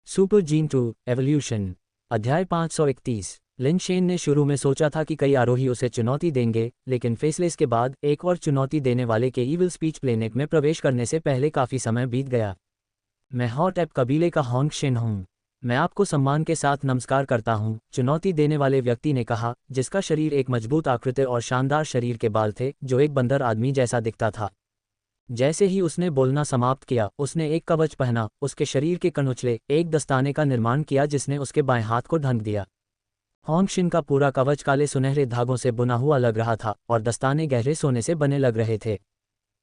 Super gene 2 evolution. अध्याय 531। लिन Shane ने शुरू में सोचा था कि कई आरोही उसे चुनौती देंगे, लेकिन फेसलेस के बाद एक और चुनौती देने वाले के ईविल स्पीच प्लेनेट में प्रवेश करने से पहले काफ़ी समय बीत गया। मैं हॉट एप कबीले का होंग शिन हूँ। मैं आपको सम्मान के साथ नमस्कार करता हूँ, चुनौती देने वाले व्यक्ति ने कहा, जिसका शरीर एक मजबूत आकृति और शानदार शरीर के बाल थे जो एक बंदर आदमी जैसा दिखता था। जैसे ही उसने बोलना समाप्त किया, उसने एक कवच पहना, उसके शरीर के कनुचले एक दस्ताने का निर्माण किया जिसने उसके बाएं हाथ को ढक दिया। होंग शिन का पूरा कवच काले सुनहरे धागों से बुना हुआ लग रहा था और दस्ताने गहरे सोने से बने लग रहे थे।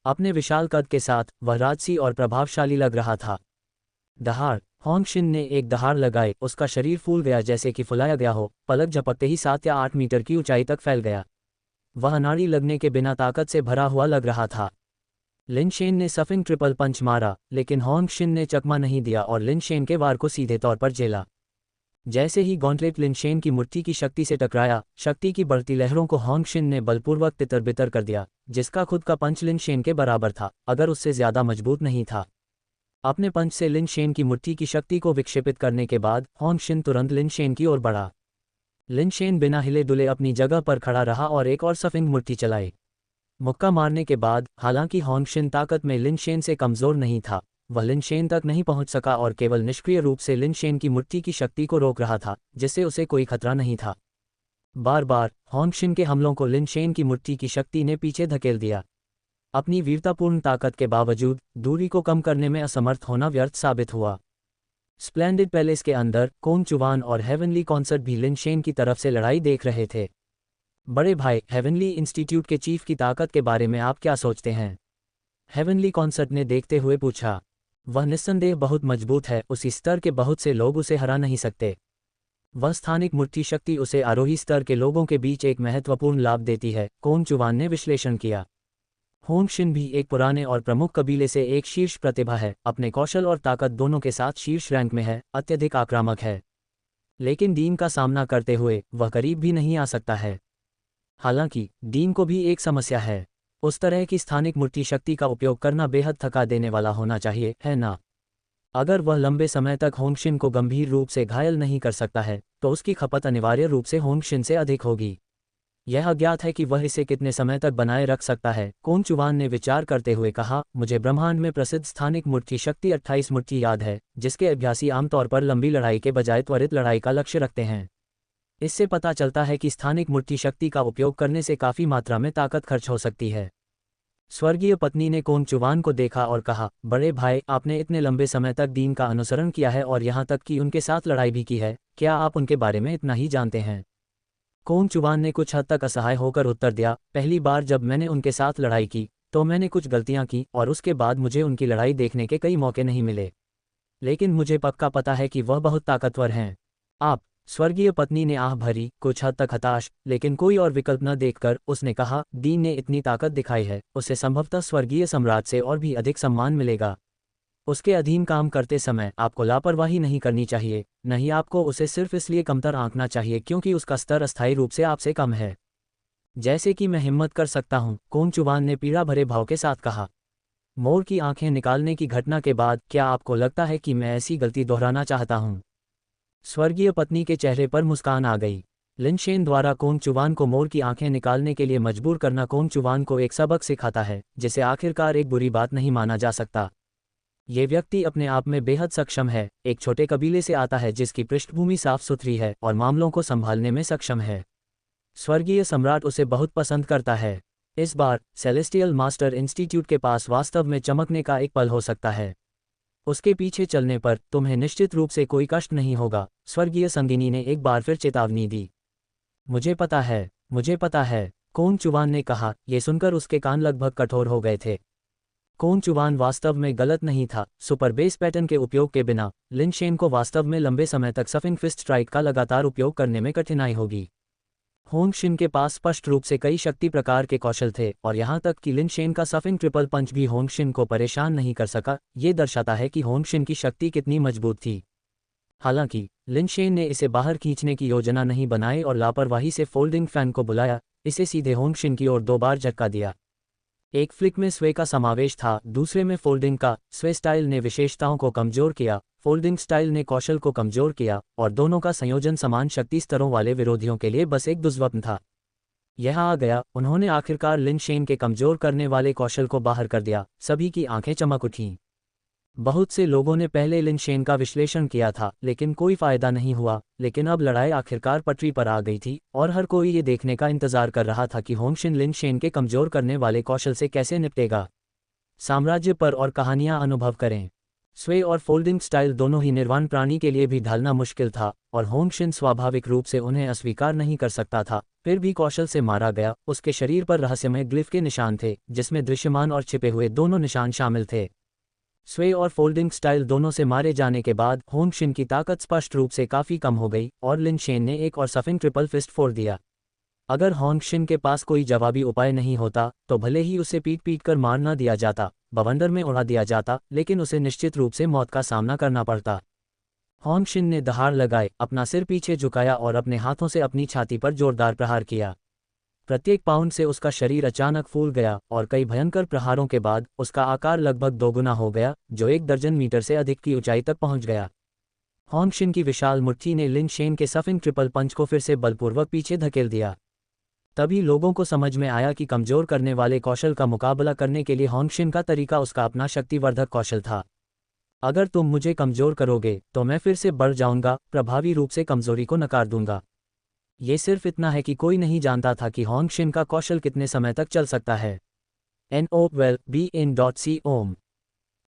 अपने विशाल कद के साथ वह राजसी और प्रभावशाली लग रहा था। दहाड़। होंग शिन ने एक दहाड़ लगाई, उसका शरीर फूल गया जैसे कि फुलाया गया हो, पलक झपकते ही 7 या 8 मीटर की ऊंचाई तक फैल गया। वह नाड़ी लगने के बिना ताकत से भरा हुआ लग रहा था। लिन शेन ने सफिंग ट्रिपल पंच मारा, लेकिन होंग शिन ने चकमा नहीं दिया और लिन शेन के वार को सीधे तौर पर झेला। जैसे ही गॉन्टलेट लिन शेन की मुट्ठी की शक्ति से टकराया, शक्ति की बढ़ती लहरों को होंग शिन ने बलपूर्वक तितर बितर कर दिया, जिसका खुद का पंच लिन शेन के बराबर था, अगर उससे ज्यादा मजबूत नहीं था। अपने पंच से लिन शेन की मुट्ठी की शक्ति को विक्षेपित करने के बाद होंग शिन तुरंत लिन शेन की ओर बढ़ा। लिन शेन बिना हिले डुले अपनी जगह पर खड़ा रहा और एक और सफिंग मुट्ठी चलाई। मुक्का मारने के बाद, हालांकि होंग शिन ताकत में लिन शेन से कमजोर नहीं था, वह लिन शेन तक नहीं पहुंच सका और केवल निष्क्रिय रूप से लिन शेन की मुट्ठी की शक्ति को रोक रहा था, जिससे उसे कोई खतरा नहीं था। बार बार होंग शिन के हमलों को लिन शेन की मुट्ठी की शक्ति ने पीछे धकेल दिया। अपनी वीरतापूर्ण ताकत के बावजूद दूरी को कम करने में असमर्थ होना व्यर्थ साबित हुआ। स्प्लेंडिड पैलेस के अंदर कोंग चुवान और हेवनली कॉन्सर्ट भी लिन शेन की तरफ से लड़ाई देख रहे थे। बड़े भाई, हेवनली इंस्टीट्यूट के चीफ की ताकत के बारे में आप क्या सोचते हैं? हेवनली कॉन्सर्ट ने देखते हुए पूछा। वह निस्संदेह बहुत मजबूत है, उसी स्तर के बहुत से लोग उसे हरा नहीं सकते। वह स्थानिक मुट्ठी शक्ति उसे आरोही स्तर के लोगों के बीच एक महत्वपूर्ण लाभ देती है, कोंग चुवान ने विश्लेषण किया। होंग शिन भी एक पुराने और प्रमुख कबीले से एक शीर्ष प्रतिभा है, अपने कौशल और ताकत दोनों के साथ शीर्ष रैंक में है, अत्यधिक आक्रामक है। लेकिन डीन का सामना करते हुए वह करीब भी नहीं आ सकता है। हालांकि डीन को भी एक समस्या है, उस तरह की स्थानिक मुट्ठी शक्ति का उपयोग करना बेहद थका देने वाला होना चाहिए, है ना? अगर वह लंबे समय तक होंग शिन को गंभीर रूप से घायल नहीं कर सकता है, तो उसकी खपत अनिवार्य रूप से होंग शिन से अधिक होगी। यह अज्ञात है कि वह इसे कितने समय तक बनाए रख सकता है, कोंग चुवान ने विचार करते हुए कहा। मुझे ब्रह्मांड में प्रसिद्ध स्थानिक मुट्ठी शक्ति 28 मुट्ठी याद है, जिसके अभ्यासी आमतौर पर लंबी लड़ाई के बजाय त्वरित लड़ाई का लक्ष्य रखते हैं। इससे पता चलता है कि स्थानिक मुट्ठी शक्ति का उपयोग करने से काफ़ी मात्रा में ताकत खर्च हो सकती है। स्वर्गीय पत्नी ने कोंग चुवान को देखा और कहा, बड़े भाई, आपने इतने लंबे समय तक डीन का अनुसरण किया है और यहाँ तक कि उनके साथ लड़ाई भी की है, क्या आप उनके बारे में इतना ही जानते हैं? कोंग चुवान ने कुछ हद तक असहाय होकर उत्तर दिया, पहली बार जब मैंने उनके साथ लड़ाई की तो मैंने कुछ गलतियां की और उसके बाद मुझे उनकी लड़ाई देखने के कई मौके नहीं मिले। लेकिन मुझे पक्का पता है कि वह बहुत ताकतवर हैं। आप? स्वर्गीय पत्नी ने आह भरी, कुछ हद तक हताश, लेकिन कोई और विकल्प न देखकर उसने कहा, डीन ने इतनी ताकत दिखाई है, उसे संभवतः स्वर्गीय सम्राट से और भी अधिक सम्मान मिलेगा। उसके अधीन काम करते समय आपको लापरवाही नहीं करनी चाहिए, नहीं आपको उसे सिर्फ इसलिए कमतर आंकना चाहिए क्योंकि उसका स्तर अस्थायी रूप से आपसे कम है। जैसे कि मैं हिम्मत कर सकता हूँ, कोंग चुवान ने पीड़ा भरे भाव के साथ कहा। मोर की आंखें निकालने की घटना के बाद क्या आपको लगता है कि मैं ऐसी गलती दोहराना चाहता हूँ? स्वर्गीय पत्नी के चेहरे पर मुस्कान आ गई। लिन शेन द्वारा कोंग चुवान को मोर की आंखें निकालने के लिए मजबूर करना कोंग चुवान को एक सबक सिखाता है, जिसे आखिरकार एक बुरी बात नहीं माना जा सकता। ये व्यक्ति अपने आप में बेहद सक्षम है, एक छोटे कबीले से आता है जिसकी पृष्ठभूमि साफ सुथरी है और मामलों को संभालने में सक्षम है। स्वर्गीय सम्राट उसे बहुत पसंद करता है। इस बार सेलेस्टियल मास्टर इंस्टीट्यूट के पास वास्तव में चमकने का एक पल हो सकता है। उसके पीछे चलने पर तुम्हें निश्चित रूप से कोई कष्ट नहीं होगा, स्वर्गीय संगिनी ने एक बार फिर चेतावनी दी। मुझे पता है, मुझे पता है, कोंग चुवान ने कहा। यह सुनकर उसके कान लगभग कठोर हो गए थे। कोंग चुवान वास्तव में गलत नहीं था। सुपर बेस पैटर्न के उपयोग के बिना लिन शेन को वास्तव में लंबे समय तक सफिंग फिस्ट स्ट्राइक का लगातार उपयोग करने में कठिनाई होगी। होंग शिन के पास स्पष्ट रूप से कई शक्ति प्रकार के कौशल थे और यहाँ तक कि लिन शेन का सफिंग ट्रिपल पंच भी होंग शिन को परेशान नहीं कर सका। ये दर्शाता है कि होंग शिन की शक्ति कितनी मजबूत थी। हालांकि लिन शेन ने इसे बाहर खींचने की योजना नहीं बनाई और लापरवाही से फोल्डिंग फैन को बुलाया, इसे सीधे होंग शिन की ओर 2 बार झटका दिया। एक फ्लिक में स्वे का समावेश था, दूसरे में फोल्डिंग का। स्वे स्टाइल ने विशेषताओं को कमजोर किया, फोल्डिंग स्टाइल ने कौशल को कमजोर किया, और दोनों का संयोजन समान शक्ति स्तरों वाले विरोधियों के लिए बस एक दुष्स्वप्न था। यह आ गया, उन्होंने आखिरकार लिन शेन के कमजोर करने वाले कौशल को बाहर कर दिया। सभी की आंखें चमक उठीं। बहुत से लोगों ने पहले लिन शेन का विश्लेषण किया था, लेकिन कोई फायदा नहीं हुआ। लेकिन अब लड़ाई आखिरकार पटरी पर आ गई थी, और हर कोई ये देखने का इंतजार कर रहा था कि होंगशिन लिन शेन के कमजोर करने वाले कौशल से कैसे निपटेगा। साम्राज्य पर और कहानियां अनुभव करें। स्वे और फोल्डिंग स्टाइल दोनों ही निर्वाण प्राणी के लिए भी ढालना मुश्किल था, और होंगशिन स्वाभाविक रूप से उन्हें अस्वीकार नहीं कर सकता था। फिर भी कौशल से मारा गया। उसके शरीर पर रहस्यमय ग्लिफ के निशान थे, जिसमें दृश्यमान और छिपे हुए दोनों निशान शामिल थे। स्वे और फोल्डिंग स्टाइल दोनों से मारे जाने के बाद होंगशिन की ताकत स्पष्ट रूप से काफी कम हो गई, और लिन शेन ने एक और सफिंग ट्रिपल फिस्ट फोड़ दिया। अगर होंगशिन के पास कोई जवाबी उपाय नहीं होता, तो भले ही उसे पीट पीट कर मार न दिया जाता, बवंडर में उड़ा दिया जाता, लेकिन उसे निश्चित रूप से मौत का सामना करना पड़ता। होंगशिन ने दहाड़ लगाए, अपना सिर पीछे झुकाया और अपने हाथों से अपनी छाती पर जोरदार प्रहार किया। प्रत्येक पाउंड से उसका शरीर अचानक फूल गया, और कई भयंकर प्रहारों के बाद उसका आकार लगभग दोगुना हो गया, जो 1 दर्जन मीटर से अधिक की ऊंचाई तक पहुंच गया। होंगशिन की विशाल मुट्ठी ने लिन शेन के सफिंग ट्रिपल पंच को फिर से बलपूर्वक पीछे धकेल दिया। तभी लोगों को समझ में आया कि कमजोर करने वाले कौशल का मुकाबला करने के लिए होंगशिन का तरीका उसका अपना शक्तिवर्धक कौशल था। अगर तुम मुझे कमजोर करोगे, तो मैं फिर से बढ़ जाऊंगा, प्रभावी रूप से कमजोरी को नकार दूंगा। ये सिर्फ इतना है कि कोई नहीं जानता था कि होंगशिन का कौशल कितने समय तक चल सकता है। NOWELL-BE-IN.C ओम।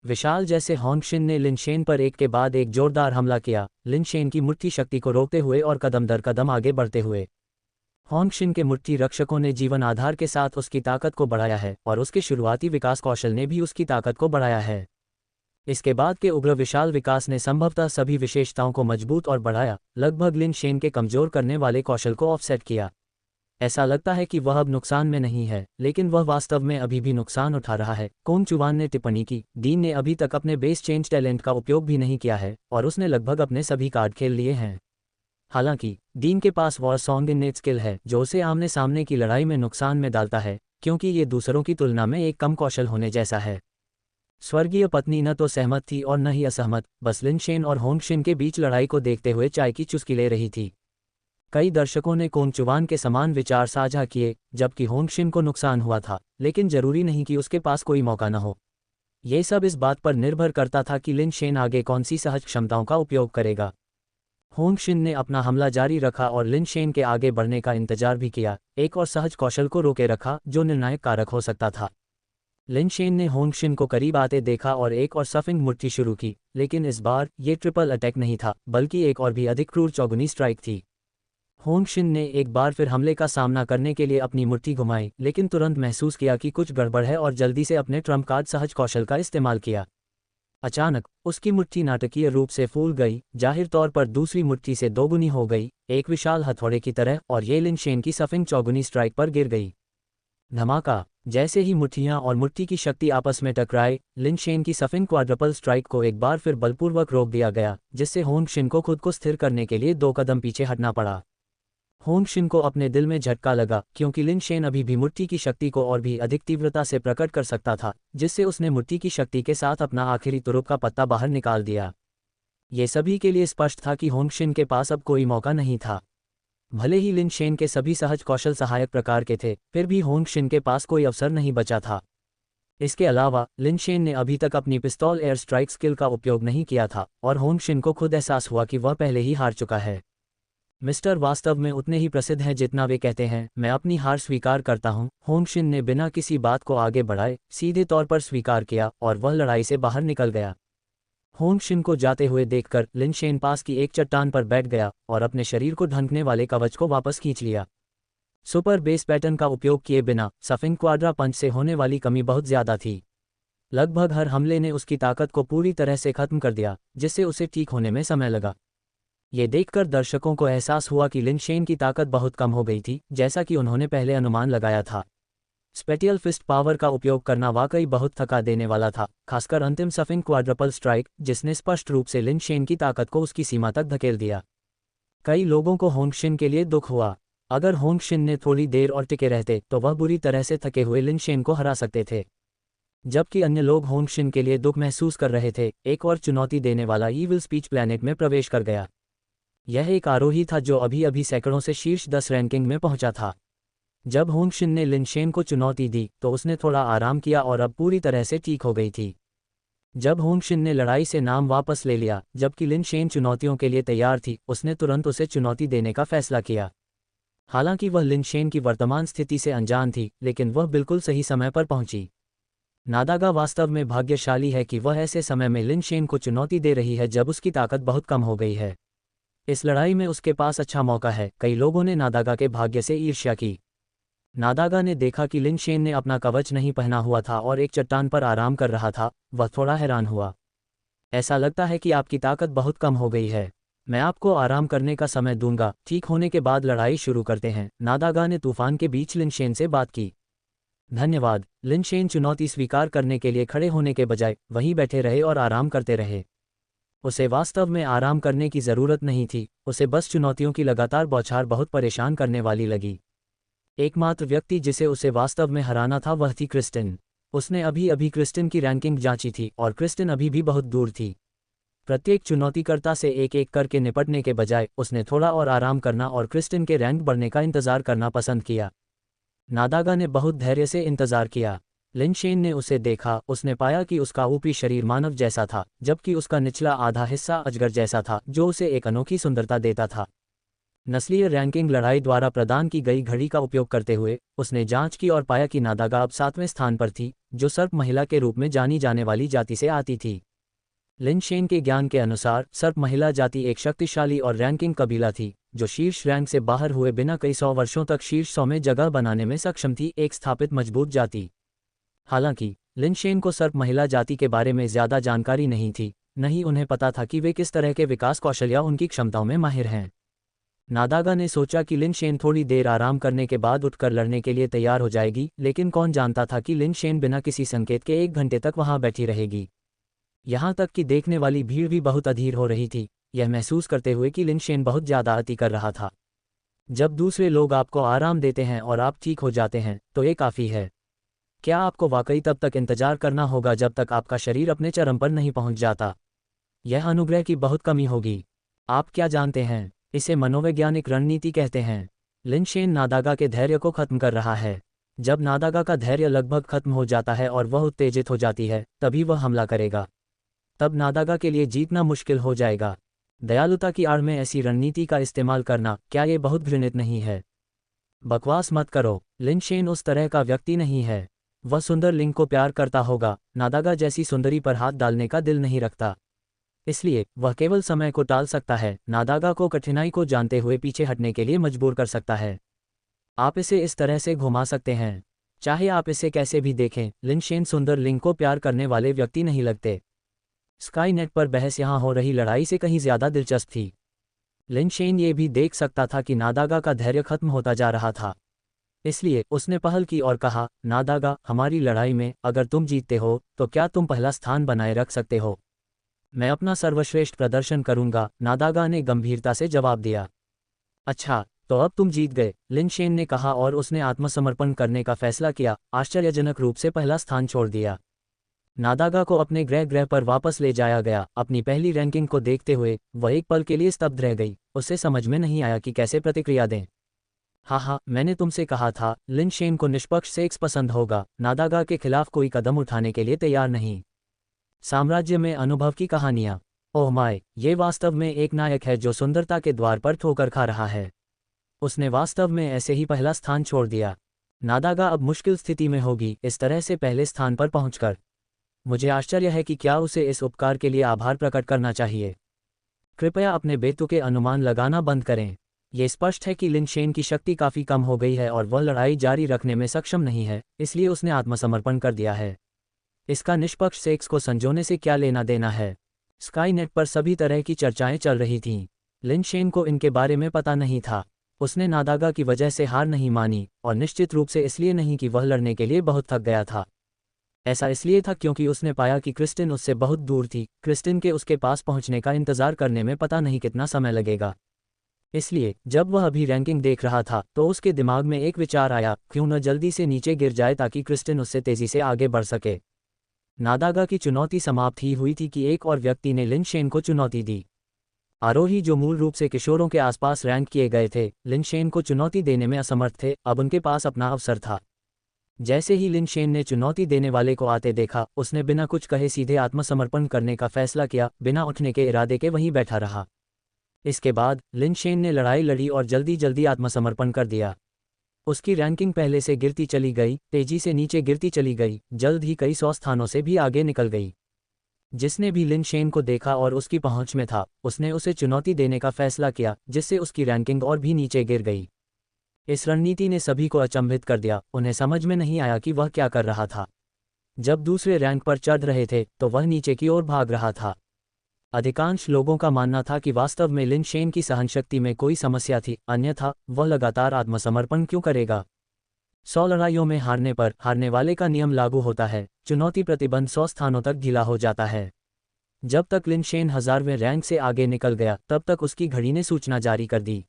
विशाल जैसे होंगशिन ने लिन शेन पर एक के बाद एक जोरदार हमला किया, लिन शेन की मुट्ठी शक्ति को रोकते हुए और कदम दर कदम आगे बढ़ते हुए। होंगशिन के मुट्ठी रक्षकों ने जीवन आधार के साथ उसकी ताकत को बढ़ाया है, और उसके शुरुआती विकास कौशल ने भी उसकी ताकत को बढ़ाया है। इसके बाद के उग्र विशाल विकास ने संभवतः सभी विशेषताओं को मजबूत और बढ़ाया, लगभग लिन शेन के कमजोर करने वाले कौशल को ऑफसेट किया। ऐसा लगता है कि वह अब नुकसान में नहीं है, लेकिन वह वास्तव में अभी भी नुकसान उठा रहा है। कोंग चुवान ने टिप्पणी की, डीन ने अभी तक अपने बेस चेंज टैलेंट का उपयोग भी नहीं किया है, और उसने लगभग अपने सभी कार्ड खेल लिए हैं। हालांकि डीन के पास वॉर सॉन्ग इनेट स्किल है, जो उसे आमने सामने की लड़ाई में नुकसान में डालता है, क्योंकि ये दूसरों की तुलना में एक कम कौशल होने जैसा है। स्वर्गीय पत्नी न तो सहमत थी और न ही असहमत, बस लिन शेन और होंगशिन के बीच लड़ाई को देखते हुए चाय की चुस्की ले रही थी। कई दर्शकों ने कोंग चुवान के समान विचार साझा किए, जबकि होंगशिन को नुकसान हुआ था, लेकिन जरूरी नहीं कि उसके पास कोई मौका न हो। ये सब इस बात पर निर्भर करता था कि लिन शेन आगे कौन सी सहज क्षमताओं का उपयोग करेगा। होंगशिन ने अपना हमला जारी रखा और लिन शेन के आगे बढ़ने का इंतजार भी किया, एक और सहज कौशल को रोके रखा जो निर्णायक कारक हो सकता था। लिन शेन ने होंगशिन को करीब आते देखा और एक और सफिंग मुट्ठी शुरू की, लेकिन इस बार ये ट्रिपल अटैक नहीं था, बल्कि एक और भी अधिक क्रूर चौगुनी स्ट्राइक थी। होंगशिन ने एक बार फिर हमले का सामना करने के लिए अपनी मुट्ठी घुमाई, लेकिन तुरंत महसूस किया कि कुछ गड़बड़ है और जल्दी से अपने ट्रम्प कार्ड सहज कौशल का इस्तेमाल किया। अचानक उसकी मुट्ठी नाटकीय रूप से फूल गई, जाहिर तौर पर दूसरी मुट्ठी से दोगुनी हो गई, एक विशाल हथौड़े की तरह, और ये लिन शेन की सफिंग चौगुनी स्ट्राइक पर गिर गई। धमाका! जैसे ही मुट्ठियां और मुट्ठी की शक्ति आपस में टकराए, लिन शेन की सफिंग क्वाड्रपल स्ट्राइक को एक बार फिर बलपूर्वक रोक दिया गया, जिससे होंगशिन को खुद को स्थिर करने के लिए 2 कदम पीछे हटना पड़ा। होंगशिन को अपने दिल में झटका लगा, क्योंकि लिन शेन अभी भी मुट्ठी की शक्ति को और भी अधिक तीव्रता से प्रकट कर सकता था, जिससे उसने मुट्ठी की शक्ति के साथ अपना आखिरी तुरुप का पत्ता बाहर निकाल दिया। ये सभी के लिए स्पष्ट था कि होंगशिन के पास अब कोई मौका नहीं था। भले ही लिन शेन के सभी सहज कौशल सहायक प्रकार के थे, फिर भी होंगशिन के पास कोई अवसर नहीं बचा था। इसके अलावा लिन शेन ने अभी तक अपनी पिस्तौल एयर स्ट्राइक स्किल का उपयोग नहीं किया था, और होंगशिन को खुद एहसास हुआ कि वह पहले ही हार चुका है। मिस्टर वास्तव में उतने ही प्रसिद्ध हैं जितना वे कहते हैं। मैं अपनी हार स्वीकार करता हूं। होंगशिन ने बिना किसी बात को आगे बढ़ाए सीधे तौर पर स्वीकार किया, और वह लड़ाई से बाहर निकल गया। होंगशिन को जाते हुए देखकर लिन शेन पास की एक चट्टान पर बैठ गया और अपने शरीर को ढंकने वाले कवच को वापस खींच लिया। सुपर बेस पैटर्न का उपयोग किए बिना सफिंग क्वाड्रा पंच से होने वाली कमी बहुत ज्यादा थी। लगभग हर हमले ने उसकी ताकत को पूरी तरह से खत्म कर दिया, जिससे उसे ठीक होने में समय लगा। ये देखकर दर्शकों को एहसास हुआ कि लिन शेन की ताकत बहुत कम हो गई थी, जैसा कि उन्होंने पहले अनुमान लगाया था। स्पेटियल फिस्ट पावर का उपयोग करना वाकई बहुत थका देने वाला था, खासकर अंतिम सफिंग क्वाड्रपल स्ट्राइक, जिसने स्पष्ट रूप से लिन शेन की ताकत को उसकी सीमा तक धकेल दिया। कई लोगों को होंगशिन के लिए दुख हुआ। अगर होंग शिन ने थोड़ी देर और टिके रहते तो वह बुरी तरह से थके हुए लिन शेन को हरा सकते थे। जबकि अन्य लोग होंग शिन के लिए दुख महसूस कर रहे थे, एक और चुनौती देने वाला ईविल स्पीच प्लैनेट में प्रवेश कर गया। यह एक आरोही था जो अभी अभी सैकड़ों से शीर्ष 10 रैंकिंग में पहुंचा था। जब होंग शिन ने लिन शेन को चुनौती दी तो उसने थोड़ा आराम किया और अब पूरी तरह से ठीक हो गई थी। जब होंग शिन ने लड़ाई से नाम वापस ले लिया जबकि लिन शेन चुनौतियों के लिए तैयार थी, उसने तुरंत उसे चुनौती देने का फैसला किया। हालांकि वह लिन शेन की वर्तमान स्थिति से अनजान थी, लेकिन वह बिल्कुल सही समय पर पहुंची। नादागा वास्तव में भाग्यशाली है कि वह ऐसे समय में लिन शेन को चुनौती दे रही है जब उसकी ताकत बहुत कम हो गई है। इस लड़ाई में उसके पास अच्छा मौका है। कई लोगों ने नादागा के भाग्य से ईर्ष्या की। नादागा ने देखा कि लिन शेन ने अपना कवच नहीं पहना हुआ था और एक चट्टान पर आराम कर रहा था। वह थोड़ा हैरान हुआ। ऐसा लगता है कि आपकी ताकत बहुत कम हो गई है। मैं आपको आराम करने का समय दूंगा, ठीक होने के बाद लड़ाई शुरू करते हैं। नादागा ने तूफान के बीच लिन शेन से बात की। धन्यवाद। लिन शेन चुनौती स्वीकार करने के लिए खड़े होने के बजाय वहीं बैठे रहे और आराम करते रहे। उसे वास्तव में आराम करने की ज़रूरत नहीं थी, उसे बस चुनौतियों की लगातार बौछार बहुत परेशान करने वाली लगी। एकमात्र व्यक्ति जिसे उसे वास्तव में हराना था वह थी क्रिस्टिन। उसने अभी अभी क्रिस्टिन की रैंकिंग जांची थी और क्रिस्टिन अभी भी बहुत दूर थी। प्रत्येक चुनौतीकर्ता से एक एक करके निपटने के बजाय उसने थोड़ा और आराम करना और क्रिस्टिन के रैंक बढ़ने का इंतज़ार करना पसंद किया। नादागा ने बहुत धैर्य से इंतज़ार किया। लिन शेन ने उसे देखा। उसने पाया कि उसका ऊपरी शरीर मानव जैसा था, जबकि उसका निचला आधा हिस्सा अजगर जैसा था, जो उसे एक अनोखी सुंदरता देता था। नस्लीय रैंकिंग लड़ाई द्वारा प्रदान की गई घड़ी का उपयोग करते हुए उसने जांच की और पाया कि नादागा अब 7वें स्थान पर थी, जो सर्प महिला के रूप में जानी जाने वाली जाति से आती थी। लिन शेन के ज्ञान के अनुसार सर्प महिला जाति एक शक्तिशाली और रैंकिंग कबीला थी, जो शीर्ष रैंक से बाहर हुए बिना कई सौ वर्षों तक शीर्ष 100 में जगह बनाने में सक्षम थी, एक स्थापित मजबूत जाति। हालांकि लिन शेन को सर्प महिला जाति के बारे में ज़्यादा जानकारी नहीं थी, नहीं उन्हें पता था कि वे किस तरह के विकास कौशल या उनकी क्षमताओं में माहिर हैं। नादागा ने सोचा कि लिन शेन थोड़ी देर आराम करने के बाद उठकर लड़ने के लिए तैयार हो जाएगी, लेकिन कौन जानता था कि लिन शेन बिना किसी संकेत के 1 घंटे तक वहां बैठी रहेगी। यहाँ तक कि देखने वाली भीड़ भी बहुत अधीर हो रही थी, यह महसूस करते हुए कि लिन शेन बहुत ज़्यादा अति कर रहा था। जब दूसरे लोग आपको आराम देते हैं और आप ठीक हो जाते हैं तो ये काफ़ी है। क्या आपको वाकई तब तक इंतजार करना होगा जब तक आपका शरीर अपने चरम पर नहीं पहुंच जाता? यह अनुग्रह की बहुत कमी होगी। आप क्या जानते हैं, इसे मनोवैज्ञानिक रणनीति कहते हैं। लिन शेन नादागा के धैर्य को खत्म कर रहा है। जब नादागा का धैर्य लगभग खत्म हो जाता है और वह उत्तेजित हो जाती है, तभी वह हमला करेगा। तब नादागा के लिए जीतना मुश्किल हो जाएगा। दयालुता की आड़ में ऐसी रणनीति का इस्तेमाल करना, क्या ये बहुत घृणित नहीं है? बकवास मत करो। लिन शेन उस तरह का व्यक्ति नहीं है। वह सुंदर लिंग को प्यार करता होगा, नादागा जैसी सुंदरी पर हाथ डालने का दिल नहीं रखता। इसलिए वह केवल समय को टाल सकता है, नादागा को कठिनाई को जानते हुए पीछे हटने के लिए मजबूर कर सकता है। आप इसे इस तरह से घुमा सकते हैं। चाहे आप इसे कैसे भी देखें, लिन शेन सुंदर लिंग को प्यार करने वाले व्यक्ति नहीं लगते। स्काई नेट पर बहस यहाँ हो रही लड़ाई से कहीं ज़्यादा दिलचस्प थी। लिन शेन ये भी देख सकता था कि नादागा का धैर्य खत्म होता जा रहा था। इसलिए उसने पहल की और कहा, नादागा, हमारी लड़ाई में अगर तुम जीतते हो तो क्या तुम पहला स्थान बनाए रख सकते हो? मैं अपना सर्वश्रेष्ठ प्रदर्शन करूंगा, नादागा ने गंभीरता से जवाब दिया। अच्छा, तो अब तुम जीत गए, लिन शेन ने कहा और उसने आत्मसमर्पण करने का फैसला किया, आश्चर्यजनक रूप से पहला स्थान छोड़ दिया। नादागा को अपने ग्रह पर वापस ले जाया गया। अपनी पहली रैंकिंग को देखते हुए वह एक पल के लिए स्तब्ध रह गई। उसे समझ में नहीं आया कि कैसे प्रतिक्रिया दें। हाँ, मैंने तुमसे कहा था, लिन शेन को निष्पक्ष सेक्स पसंद होगा। नादागा के खिलाफ कोई कदम उठाने के लिए तैयार नहीं। साम्राज्य में अनुभव की कहानियाँ। ओह माय, ये वास्तव में एक नायक है जो सुंदरता के द्वार पर ठोकर खा रहा है। उसने वास्तव में ऐसे ही पहला स्थान छोड़ दिया। नादागा अब मुश्किल स्थिति में होगी, इस तरह से पहले स्थान पर पहुंचकर। मुझे आश्चर्य है कि क्या उसे इस उपकार के लिए आभार प्रकट करना चाहिए। कृपया अपने बेतुके अनुमान लगाना बंद करें। ये स्पष्ट है कि लिन शेन की शक्ति काफ़ी कम हो गई है और वह लड़ाई जारी रखने में सक्षम नहीं है, इसलिए उसने आत्मसमर्पण कर दिया है। इसका निष्पक्ष सेक्स को संजोने से क्या लेना देना है? स्काई नेट पर सभी तरह की चर्चाएं चल रही थीं। लिन शेन को इनके बारे में पता नहीं था। उसने नादागा की वजह से हार नहीं मानी, और निश्चित रूप से इसलिए नहीं कि वह लड़ने के लिए बहुत थक गया था। ऐसा इसलिए था क्योंकि उसने पाया कि क्रिस्टिन उससे बहुत दूर थी। क्रिस्टिन के उसके पास पहुंचने का इंतजार करने में पता नहीं कितना समय लगेगा। इसलिए जब वह अभी रैंकिंग देख रहा था तो उसके दिमाग में एक विचार आया, क्यों न जल्दी से नीचे गिर जाए ताकि क्रिस्टिन उससे तेजी से आगे बढ़ सके। नादागा की चुनौती समाप्त ही हुई थी कि एक और व्यक्ति ने लिन शेन को चुनौती दी। आरोही जो मूल रूप से किशोरों के आसपास रैंक किए गए थे, लिन शेन को चुनौती देने में असमर्थ थे, अब उनके पास अपना अवसर था। जैसे ही लिन शेन ने चुनौती देने वाले को आते देखा, उसने बिना कुछ कहे सीधे आत्मसमर्पण करने का फैसला किया, बिना उठने के इरादे के वहीं बैठा रहा। इसके बाद लिन शेन ने लड़ाई लड़ी और जल्दी जल्दी आत्मसमर्पण कर दिया। उसकी रैंकिंग पहले से गिरती चली गई, तेजी से नीचे गिरती चली गई, जल्द ही कई 100 स्थानों से भी आगे निकल गई। जिसने भी लिन शेन को देखा और उसकी पहुंच में था, उसने उसे चुनौती देने का फैसला किया, जिससे उसकी रैंकिंग और भी नीचे गिर गई। इस रणनीति ने सभी को अचंभित कर दिया, उन्हें समझ में नहीं आया कि वह क्या कर रहा था। जब दूसरे रैंक पर चढ़ रहे थे तो वह नीचे की ओर भाग रहा था। अधिकांश लोगों का मानना था कि वास्तव में लिन शेन की सहनशक्ति में कोई समस्या थी, अन्यथा वह लगातार आत्मसमर्पण क्यों करेगा। 100 लड़ाइयों में हारने पर हारने वाले का नियम लागू होता है, चुनौती प्रतिबंध 100 स्थानों तक ढीला हो जाता है। जब तक लिन शेन 1000वें रैंक से आगे निकल गया तब तक उसकी घड़ी ने सूचना जारी कर दी।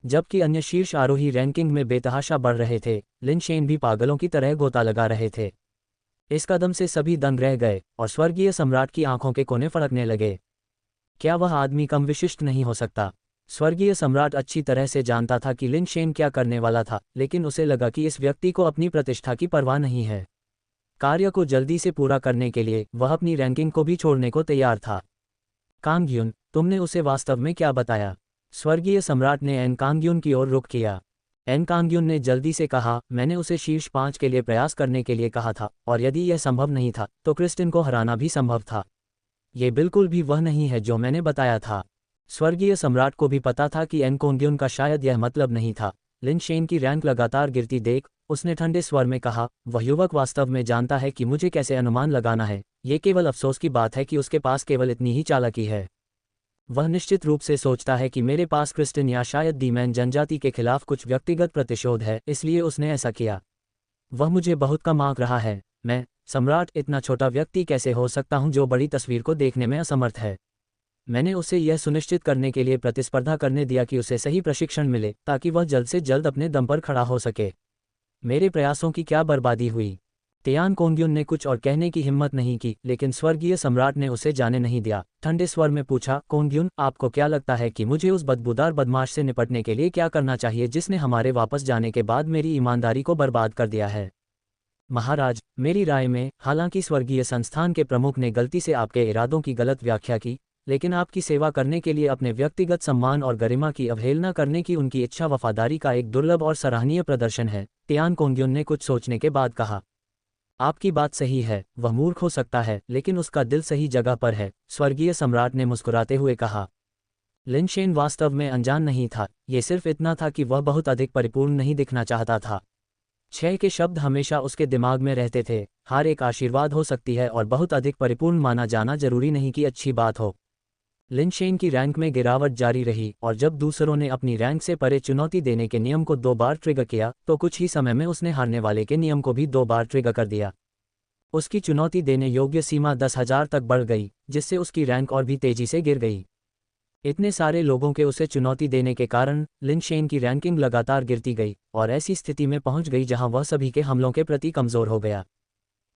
जबकि अन्य शीर्ष आरोही रैंकिंग में बेतहाशा बढ़ रहे थे, लिन शेन भी पागलों की तरह गोता लगा रहे थे। इस कदम से सभी दंग रह गए और स्वर्गीय सम्राट की आंखों के कोने फड़कने लगे। क्या वह आदमी कम विशिष्ट नहीं हो सकता? स्वर्गीय सम्राट अच्छी तरह से जानता था कि लिन शेन क्या करने वाला था, लेकिन उसे लगा कि इस व्यक्ति को अपनी प्रतिष्ठा की परवाह नहीं है। कार्य को जल्दी से पूरा करने के लिए वह अपनी रैंकिंग को भी छोड़ने को तैयार था। कांग्युन, तुमने उसे वास्तव में क्या बताया? स्वर्गीय सम्राट ने एन कांग्युन की ओर रुख किया। एन कांग्युन ने जल्दी से कहा, मैंने उसे शीर्ष 5 के लिए प्रयास करने के लिए कहा था, और यदि यह संभव नहीं था तो क्रिस्टिन को हराना भी संभव था। ये बिल्कुल भी वह नहीं है जो मैंने बताया था। स्वर्गीय सम्राट को भी पता था कि एन कांग्युन का शायद यह मतलब नहीं था। लिन शेन की रैंक लगातार गिरती देख उसने ठंडे स्वर में कहा, वह युवक वास्तव में जानता है कि मुझे कैसे अनुमान लगाना है। ये केवल अफसोस की बात है कि उसके पास केवल इतनी ही चालाकी है। वह निश्चित रूप से सोचता है कि मेरे पास क्रिस्टिन या शायद दीमैन जनजाति के खिलाफ कुछ व्यक्तिगत प्रतिशोध है, इसलिए उसने ऐसा किया। वह मुझे बहुत कम आंक रहा है। मैं, सम्राट, इतना छोटा व्यक्ति कैसे हो सकता हूं जो बड़ी तस्वीर को देखने में असमर्थ है। मैंने उसे यह सुनिश्चित करने के लिए प्रतिस्पर्धा करने दिया कि उसे सही प्रशिक्षण मिले ताकि वह जल्द से जल्द अपने दम पर खड़ा हो सके। मेरे प्रयासों की क्या बर्बादी हुई? तियान कोंग्युन ने कुछ और कहने की हिम्मत नहीं की, लेकिन स्वर्गीय सम्राट ने उसे जाने नहीं दिया। ठंडे स्वर में पूछा, कोंग्युन, आपको क्या लगता है कि मुझे उस बदबूदार बदमाश से निपटने के लिए क्या करना चाहिए जिसने हमारे वापस जाने के बाद मेरी ईमानदारी को बर्बाद कर दिया है? महाराज, मेरी राय में, हालांकि स्वर्गीय संस्थान के प्रमुख ने गलती से आपके इरादों की गलत व्याख्या की, लेकिन आपकी सेवा करने के लिए अपने व्यक्तिगत सम्मान और गरिमा की अवहेलना करने की उनकी इच्छा वफादारी का एक दुर्लभ और सराहनीय प्रदर्शन है। तियान कोंग्युन ने कुछ सोचने के बाद कहा, आपकी बात सही है, वह मूर्ख हो सकता है लेकिन उसका दिल सही जगह पर है। स्वर्गीय सम्राट ने मुस्कुराते हुए कहा। लिन शेन वास्तव में अनजान नहीं था, ये सिर्फ इतना था कि वह बहुत अधिक परिपूर्ण नहीं दिखना चाहता था। 6 के शब्द हमेशा उसके दिमाग में रहते थे। हार एक आशीर्वाद हो सकती है और बहुत अधिक परिपूर्ण माना जाना जरूरी नहीं कि अच्छी बात हो। लिन शेन की रैंक में गिरावट जारी रही और जब दूसरों ने अपनी रैंक से परे चुनौती देने के नियम को 2 बार ट्रिगर किया तो कुछ ही समय में उसने हारने वाले के नियम को भी 2 बार ट्रिगर कर दिया। उसकी चुनौती देने योग्य सीमा 10,000 तक बढ़ गई, जिससे उसकी रैंक और भी तेजी से गिर गई। इतने सारे लोगों के उसे चुनौती देने के कारण लिन शेन की रैंकिंग लगातार गिरती गई और ऐसी स्थिति में पहुंच गई जहां वह सभी के हमलों के प्रति कमजोर हो गया।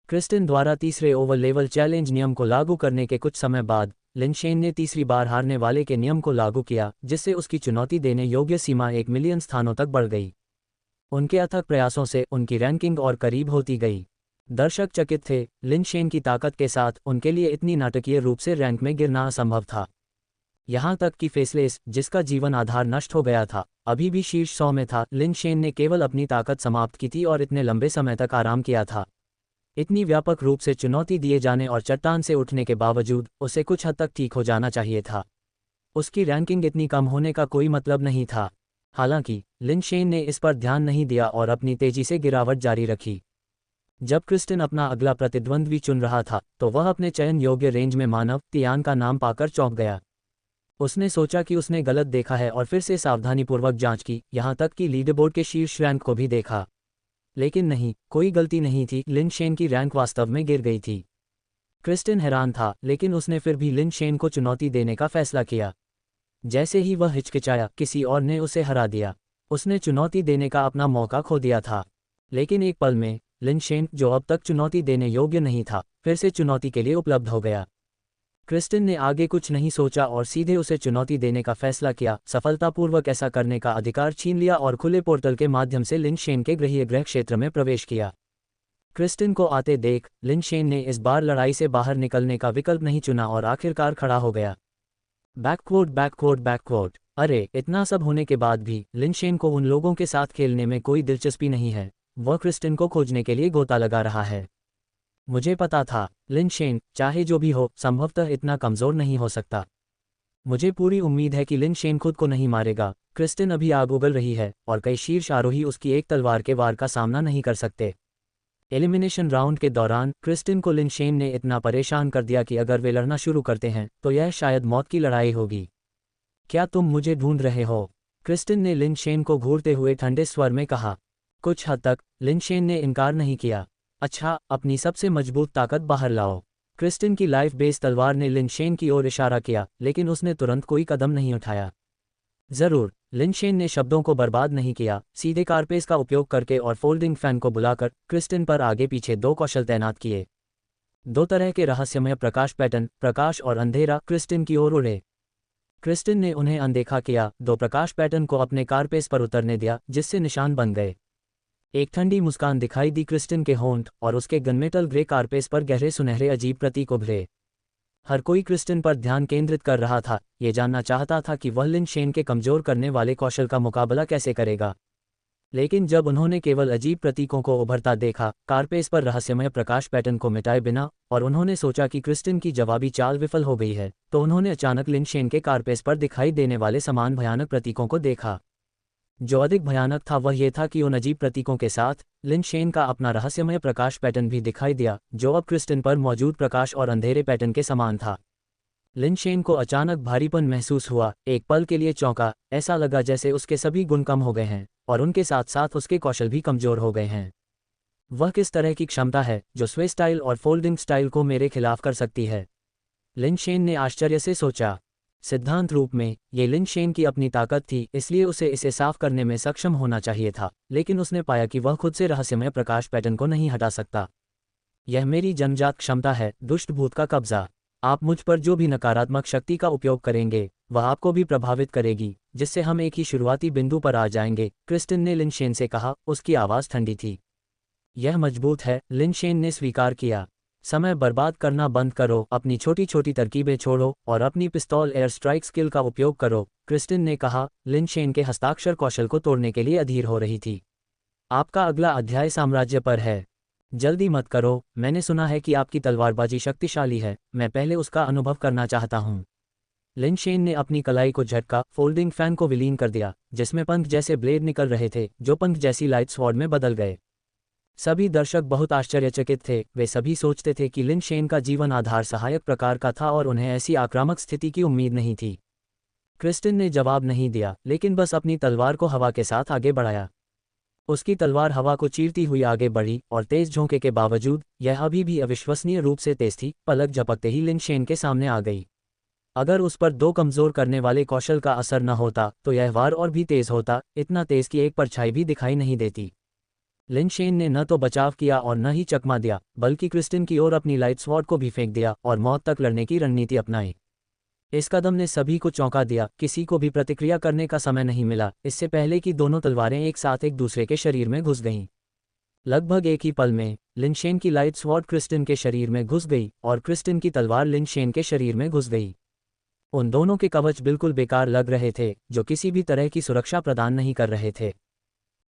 क्रिस्टिन द्वारा तीसरे ओवर लेवल चैलेंज नियम को लागू करने के कुछ समय बाद लिन शेन ने तीसरी बार हारने वाले के नियम को लागू किया, जिससे उसकी चुनौती देने योग्य सीमा 1 मिलियन स्थानों तक बढ़ गई। उनके अथक प्रयासों से उनकी रैंकिंग और करीब होती गई। दर्शक चकित थे, लिन शेन की ताकत के साथ उनके लिए इतनी नाटकीय रूप से रैंक में गिरना असंभव था। यहाँ तक कि फेसलेस, जिसका जीवन आधार नष्ट हो गया था, अभी भी शीर्ष 100 में था। लिन शेन ने केवल अपनी ताकत समाप्त की थी और इतने लंबे समय तक आराम किया था। इतनी व्यापक रूप से चुनौती दिए जाने और चट्टान से उठने के बावजूद उसे कुछ हद तक ठीक हो जाना चाहिए था। उसकी रैंकिंग इतनी कम होने का कोई मतलब नहीं था। हालांकि लिन शेन ने इस पर ध्यान नहीं दिया और अपनी तेजी से गिरावट जारी रखी। जब क्रिस्टिन अपना अगला प्रतिद्वंद्वी चुन रहा था तो वह अपने चयन योग्य रेंज में मानव तियान का नाम पाकर चौंक गया। उसने सोचा कि उसने गलत देखा है और फिर से सावधानीपूर्वक जांच की, यहाँ तक कि लीडरबोर्ड के शीर्ष रैंक को भी देखा। लेकिन नहीं, कोई गलती नहीं थी। लिन शेन की रैंक वास्तव में गिर गई थी। क्रिस्टिन हैरान था, लेकिन उसने फिर भी लिन शेन को चुनौती देने का फैसला किया। जैसे ही वह हिचकिचाया, किसी और ने उसे हरा दिया। उसने चुनौती देने का अपना मौका खो दिया था। लेकिन एक पल में लिन शेन, जो अब तक चुनौती देने योग्य नहीं था, फिर से चुनौती के लिए उपलब्ध हो गया। क्रिस्टिन ने आगे कुछ नहीं सोचा और सीधे उसे चुनौती देने का फैसला किया, सफलतापूर्वक ऐसा करने का अधिकार छीन लिया और खुले पोर्टल के माध्यम से लिन शेन के गृह क्षेत्र में प्रवेश किया। क्रिस्टिन को आते देख लिन शेन ने इस बार लड़ाई से बाहर निकलने का विकल्प नहीं चुना और आखिरकार खड़ा हो गया। बैककोट बैककोट बैककोट। अरे, इतना सब होने के बाद भी लिन शेन को उन लोगों के साथ खेलने में कोई दिलचस्पी नहीं है। वह क्रिस्टिन को खोजने के लिए गोता लगा रहा है। मुझे पता था, लिन शेन, चाहे जो भी हो, संभवतः इतना कमज़ोर नहीं हो सकता। मुझे पूरी उम्मीद है कि लिन शेन खुद को नहीं मारेगा। क्रिस्टिन अभी आग उगल रही है और कई शीर्ष आरोही उसकी एक तलवार के वार का सामना नहीं कर सकते। एलिमिनेशन राउंड के दौरान क्रिस्टिन को लिन शेन ने इतना परेशान कर दिया कि अगर वे लड़ना शुरू करते हैं तो यह शायद मौत की लड़ाई होगी। क्या तुम मुझे ढूंढ रहे हो? क्रिस्टिन ने लिन शेन को घूरते हुए ठंडे स्वर में कहा। कुछ हद तक लिन शेन ने इनकार नहीं किया। अच्छा, अपनी सबसे मजबूत ताकत बाहर लाओ। क्रिस्टिन की लाइफ बेस तलवार ने लिन शेन की ओर इशारा किया, लेकिन उसने तुरंत कोई कदम नहीं उठाया। जरूर, लिन शेन ने शब्दों को बर्बाद नहीं किया। सीधे कारपेस का उपयोग करके और फोल्डिंग फैन को बुलाकर क्रिस्टिन पर आगे पीछे 2 कौशल तैनात किए। 2 तरह के रहस्यमय प्रकाश पैटर्न, प्रकाश और अंधेरा, क्रिस्टिन की ओर उड़े। क्रिस्टिन ने उन्हें अनदेखा किया, 2 प्रकाश पैटर्न को अपने कारपेस पर उतरने दिया, जिससे निशान बन गए। एक ठंडी मुस्कान दिखाई दी क्रिस्टिन के होंठ और उसके गनमेटल ग्रे कारपेस पर गहरे सुनहरे अजीब प्रतीक उभरे। हर कोई क्रिस्टिन पर ध्यान केंद्रित कर रहा था, ये जानना चाहता था कि वह लिन शेन के कमजोर करने वाले कौशल का मुकाबला कैसे करेगा। लेकिन जब उन्होंने केवल अजीब प्रतीकों को उभरता देखा, कारपेस पर रहस्यमय प्रकाश पैटर्न को मिटाए बिना, और उन्होंने सोचा कि क्रिस्टिन की जवाबी चाल विफल हो गई है, तो उन्होंने अचानक लिन शेन के कारपेस पर दिखाई देने वाले समान भयानक प्रतीकों को देखा। जो अधिक भयानक था वह यह था कि उन अजीब प्रतीकों के साथ लिन शेन का अपना रहस्यमय प्रकाश पैटर्न भी दिखाई दिया, जो अब क्रिस्टिन पर मौजूद प्रकाश और अंधेरे पैटर्न के समान था। लिन शेन को अचानक भारीपन महसूस हुआ। एक पल के लिए चौंका। ऐसा लगा जैसे उसके सभी गुण कम हो गए हैं और उनके साथ साथ उसके कौशल भी कमजोर हो गए हैं। वह किस तरह की क्षमता है जो स्वे स्टाइल और फोल्डिंग स्टाइल को मेरे खिलाफ कर सकती है? लिन शेन ने आश्चर्य से सोचा। सिद्धांत रूप में ये लिन शेन की अपनी ताकत थी, इसलिए उसे इसे साफ करने में सक्षम होना चाहिए था, लेकिन उसने पाया कि वह खुद से रहस्यमय प्रकाश पैटर्न को नहीं हटा सकता। यह मेरी जन्मजात क्षमता है, दुष्ट भूत का कब्जा। आप मुझ पर जो भी नकारात्मक शक्ति का उपयोग करेंगे वह आपको भी प्रभावित करेगी, जिससे हम एक ही शुरुआती बिंदु पर आ जाएंगे, क्रिस्टिन ने लिन शेन से कहा। उसकी आवाज़ ठंडी थी। यह मजबूत है, लिन शेन ने स्वीकार किया। समय बर्बाद करना बंद करो, अपनी छोटी छोटी तरकीबें छोड़ो और अपनी पिस्तौल एयर स्ट्राइक स्किल का उपयोग करो, क्रिस्टिन ने कहा। लिन शेन के हस्ताक्षर कौशल को तोड़ने के लिए अधीर हो रही थी। आपका अगला अध्याय साम्राज्य पर है। जल्दी मत करो, मैंने सुना है कि आपकी तलवारबाजी शक्तिशाली है, मैं पहले उसका अनुभव करना चाहता हूँ। लिन शेन ने अपनी कलाई को झटका, फोल्डिंग फैन को विलीन कर दिया, जिसमें पंख जैसे ब्लेड निकल रहे थे, जो पंख जैसी लाइट स्वॉर्ड में बदल गए। सभी दर्शक बहुत आश्चर्यचकित थे। वे सभी सोचते थे कि लिन शेन का जीवन आधार सहायक प्रकार का था और उन्हें ऐसी आक्रामक स्थिति की उम्मीद नहीं थी। क्रिस्टिन ने जवाब नहीं दिया, लेकिन बस अपनी तलवार को हवा के साथ आगे बढ़ाया। उसकी तलवार हवा को चीरती हुई आगे बढ़ी और तेज झोंके के बावजूद यह अभी भी अविश्वसनीय रूप से तेज थी। पलक झपकते ही लिन शेन के सामने आ गई। अगर उस पर 2 कमजोर करने वाले कौशल का असर न होता तो यह वार और भी तेज होता, इतना तेज कि एक परछाई भी दिखाई नहीं देती। लिन शेन ने न तो बचाव किया और न ही चकमा दिया, बल्कि क्रिस्टिन की ओर अपनी लाइट स्वॉर्ड को भी फेंक दिया और मौत तक लड़ने की रणनीति अपनाई। इस कदम ने सभी को चौंका दिया। किसी को भी प्रतिक्रिया करने का समय नहीं मिला, इससे पहले कि दोनों तलवारें एक साथ एक दूसरे के शरीर में घुस गईं। लगभग एक ही पल में लिन शेन की लाइट स्वॉर्ड क्रिस्टिन के शरीर में घुस गई और क्रिस्टिन की तलवार लिन शेन के शरीर में घुस गई। उन दोनों के कवच बिल्कुल बेकार लग रहे थे, जो किसी भी तरह की सुरक्षा प्रदान नहीं कर रहे थे।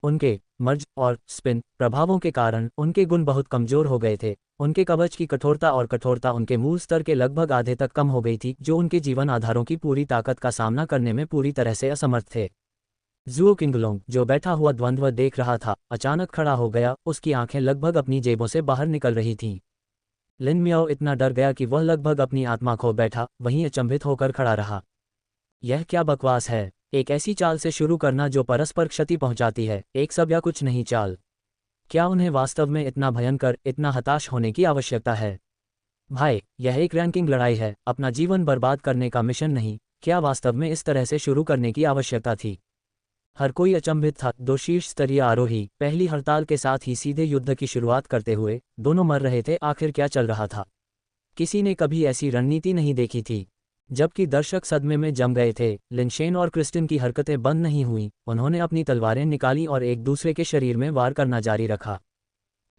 उनके मर्ज और स्पिन प्रभावों के कारण उनके गुण बहुत कमजोर हो गए थे। उनके कवच की कठोरता और कठोरता उनके मूल स्तर के लगभग आधे तक कम हो गई थी, जो उनके जीवन आधारों की पूरी ताकत का सामना करने में पूरी तरह से असमर्थ थे। ज़ुओ किंगलोंग, जो बैठा हुआ द्वंद्व देख रहा था, अचानक खड़ा हो गया। उसकी आंखें लगभग अपनी जेबों से बाहर निकल रही थीं। लिन मियाओ इतना डर गया कि वह लगभग अपनी आत्मा खो बैठा, वहीं अचंभित होकर खड़ा रहा। यह क्या बकवास है? एक ऐसी चाल से शुरू करना जो परस्पर क्षति पहुंचाती है, एक सब या कुछ नहीं चाल। क्या उन्हें वास्तव में इतना भयंकर, इतना हताश होने की आवश्यकता है? भाई, यह एक रैंकिंग लड़ाई है, अपना जीवन बर्बाद करने का मिशन नहीं। क्या वास्तव में इस तरह से शुरू करने की आवश्यकता थी? हर कोई अचंभित था। दो शीर्ष स्तरीय आरोही पहली हड़ताल के साथ ही सीधे युद्ध की शुरुआत करते हुए दोनों मर रहे थे। आखिर क्या चल रहा था? किसी ने कभी ऐसी रणनीति नहीं देखी थी। जबकि दर्शक सदमे में जम गए थे, लिनशेन और क्रिस्टिन की हरकतें बंद नहीं हुईं। उन्होंने अपनी तलवारें निकाली और एक दूसरे के शरीर में वार करना जारी रखा।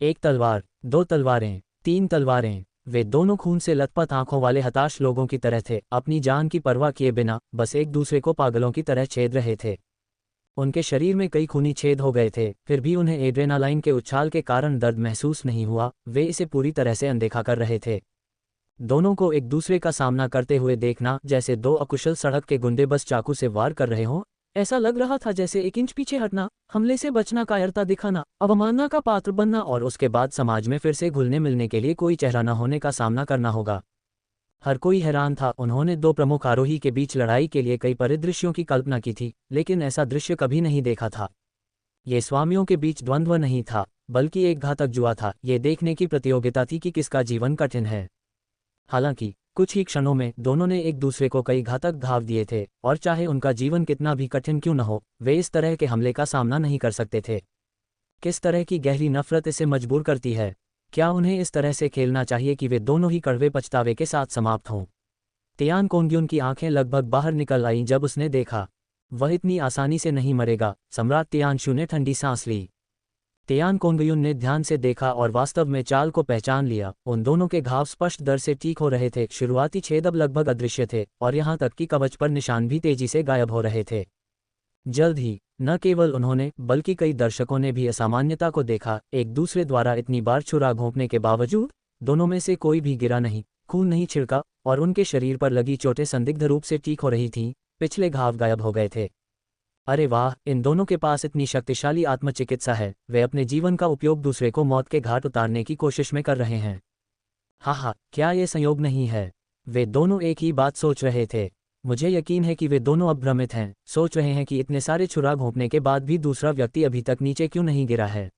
एक तलवार, दो तलवारें, तीन तलवारें। वे दोनों खून से लथपथ आंखों वाले हताश लोगों की तरह थे, अपनी जान की परवाह किए बिना बस एक दूसरे को पागलों की तरह छेद रहे थे। उनके शरीर में कई खूनी छेद हो गए थे, फिर भी उन्हें एड्रेनालाइन के उछाल के कारण दर्द महसूस नहीं हुआ। वे इसे पूरी तरह से अनदेखा कर रहे थे। दोनों को एक दूसरे का सामना करते हुए देखना जैसे दो अकुशल सड़क के गुंडे बस चाकू से वार कर रहे हों। ऐसा लग रहा था जैसे एक इंच पीछे हटना, हमले से बचना, कायरता दिखाना, अवमानना का पात्र बनना और उसके बाद समाज में फिर से घुलने मिलने के लिए कोई चेहरा न होने का सामना करना होगा। हर कोई हैरान था। उन्होंने दो प्रमुख आरोही के बीच लड़ाई के लिए कई परिदृश्यों की कल्पना की थी, लेकिन ऐसा दृश्य कभी नहीं देखा था। ये स्वामियों के बीच द्वंद्व नहीं था, बल्कि एक घातक जुआ था। ये देखने की प्रतियोगिता थी कि किसका जीवन कठिन है। हालांकि कुछ ही क्षणों में दोनों ने एक दूसरे को कई घातक घाव दिए थे, और चाहे उनका जीवन कितना भी कठिन क्यों न हो, वे इस तरह के हमले का सामना नहीं कर सकते थे। किस तरह की गहरी नफरत इसे मजबूर करती है? क्या उन्हें इस तरह से खेलना चाहिए कि वे दोनों ही कड़वे पछतावे के साथ समाप्त हों? तियान कोंग्युन की आंखें लगभग बाहर निकल आईं जब उसने देखा। वह इतनी आसानी से नहीं मरेगा। सम्राट तियानशु ने ठंडी सांस ली। तियान कोंग्युन ने ध्यान से देखा और वास्तव में चाल को पहचान लिया। उन दोनों के घाव स्पष्ट दर से ठीक हो रहे थे। शुरुआती छेद अब लगभग अदृश्य थे और यहाँ तक कि कवच पर निशान भी तेजी से गायब हो रहे थे। जल्द ही न केवल उन्होंने बल्कि कई दर्शकों ने भी असामान्यता को देखा। एक दूसरे द्वारा इतनी बार छुरा घोंपने के बावजूद दोनों में से कोई भी गिरा नहीं, खून नहीं छिड़का और उनके शरीर पर लगी चोटें संदिग्ध रूप से ठीक हो रही थीं। पिछले घाव गायब हो गए थे। अरे वाह, इन दोनों के पास इतनी शक्तिशाली आत्मचिकित्सा है। वे अपने जीवन का उपयोग दूसरे को मौत के घाट उतारने की कोशिश में कर रहे हैं। हाँ, क्या ये संयोग नहीं है? वे दोनों एक ही बात सोच रहे थे। मुझे यकीन है कि वे दोनों अब भ्रमित हैं, सोच रहे हैं कि इतने सारे छुरा घोंपने के बाद भी दूसरा व्यक्ति अभी तक नीचे क्यों नहीं गिरा है।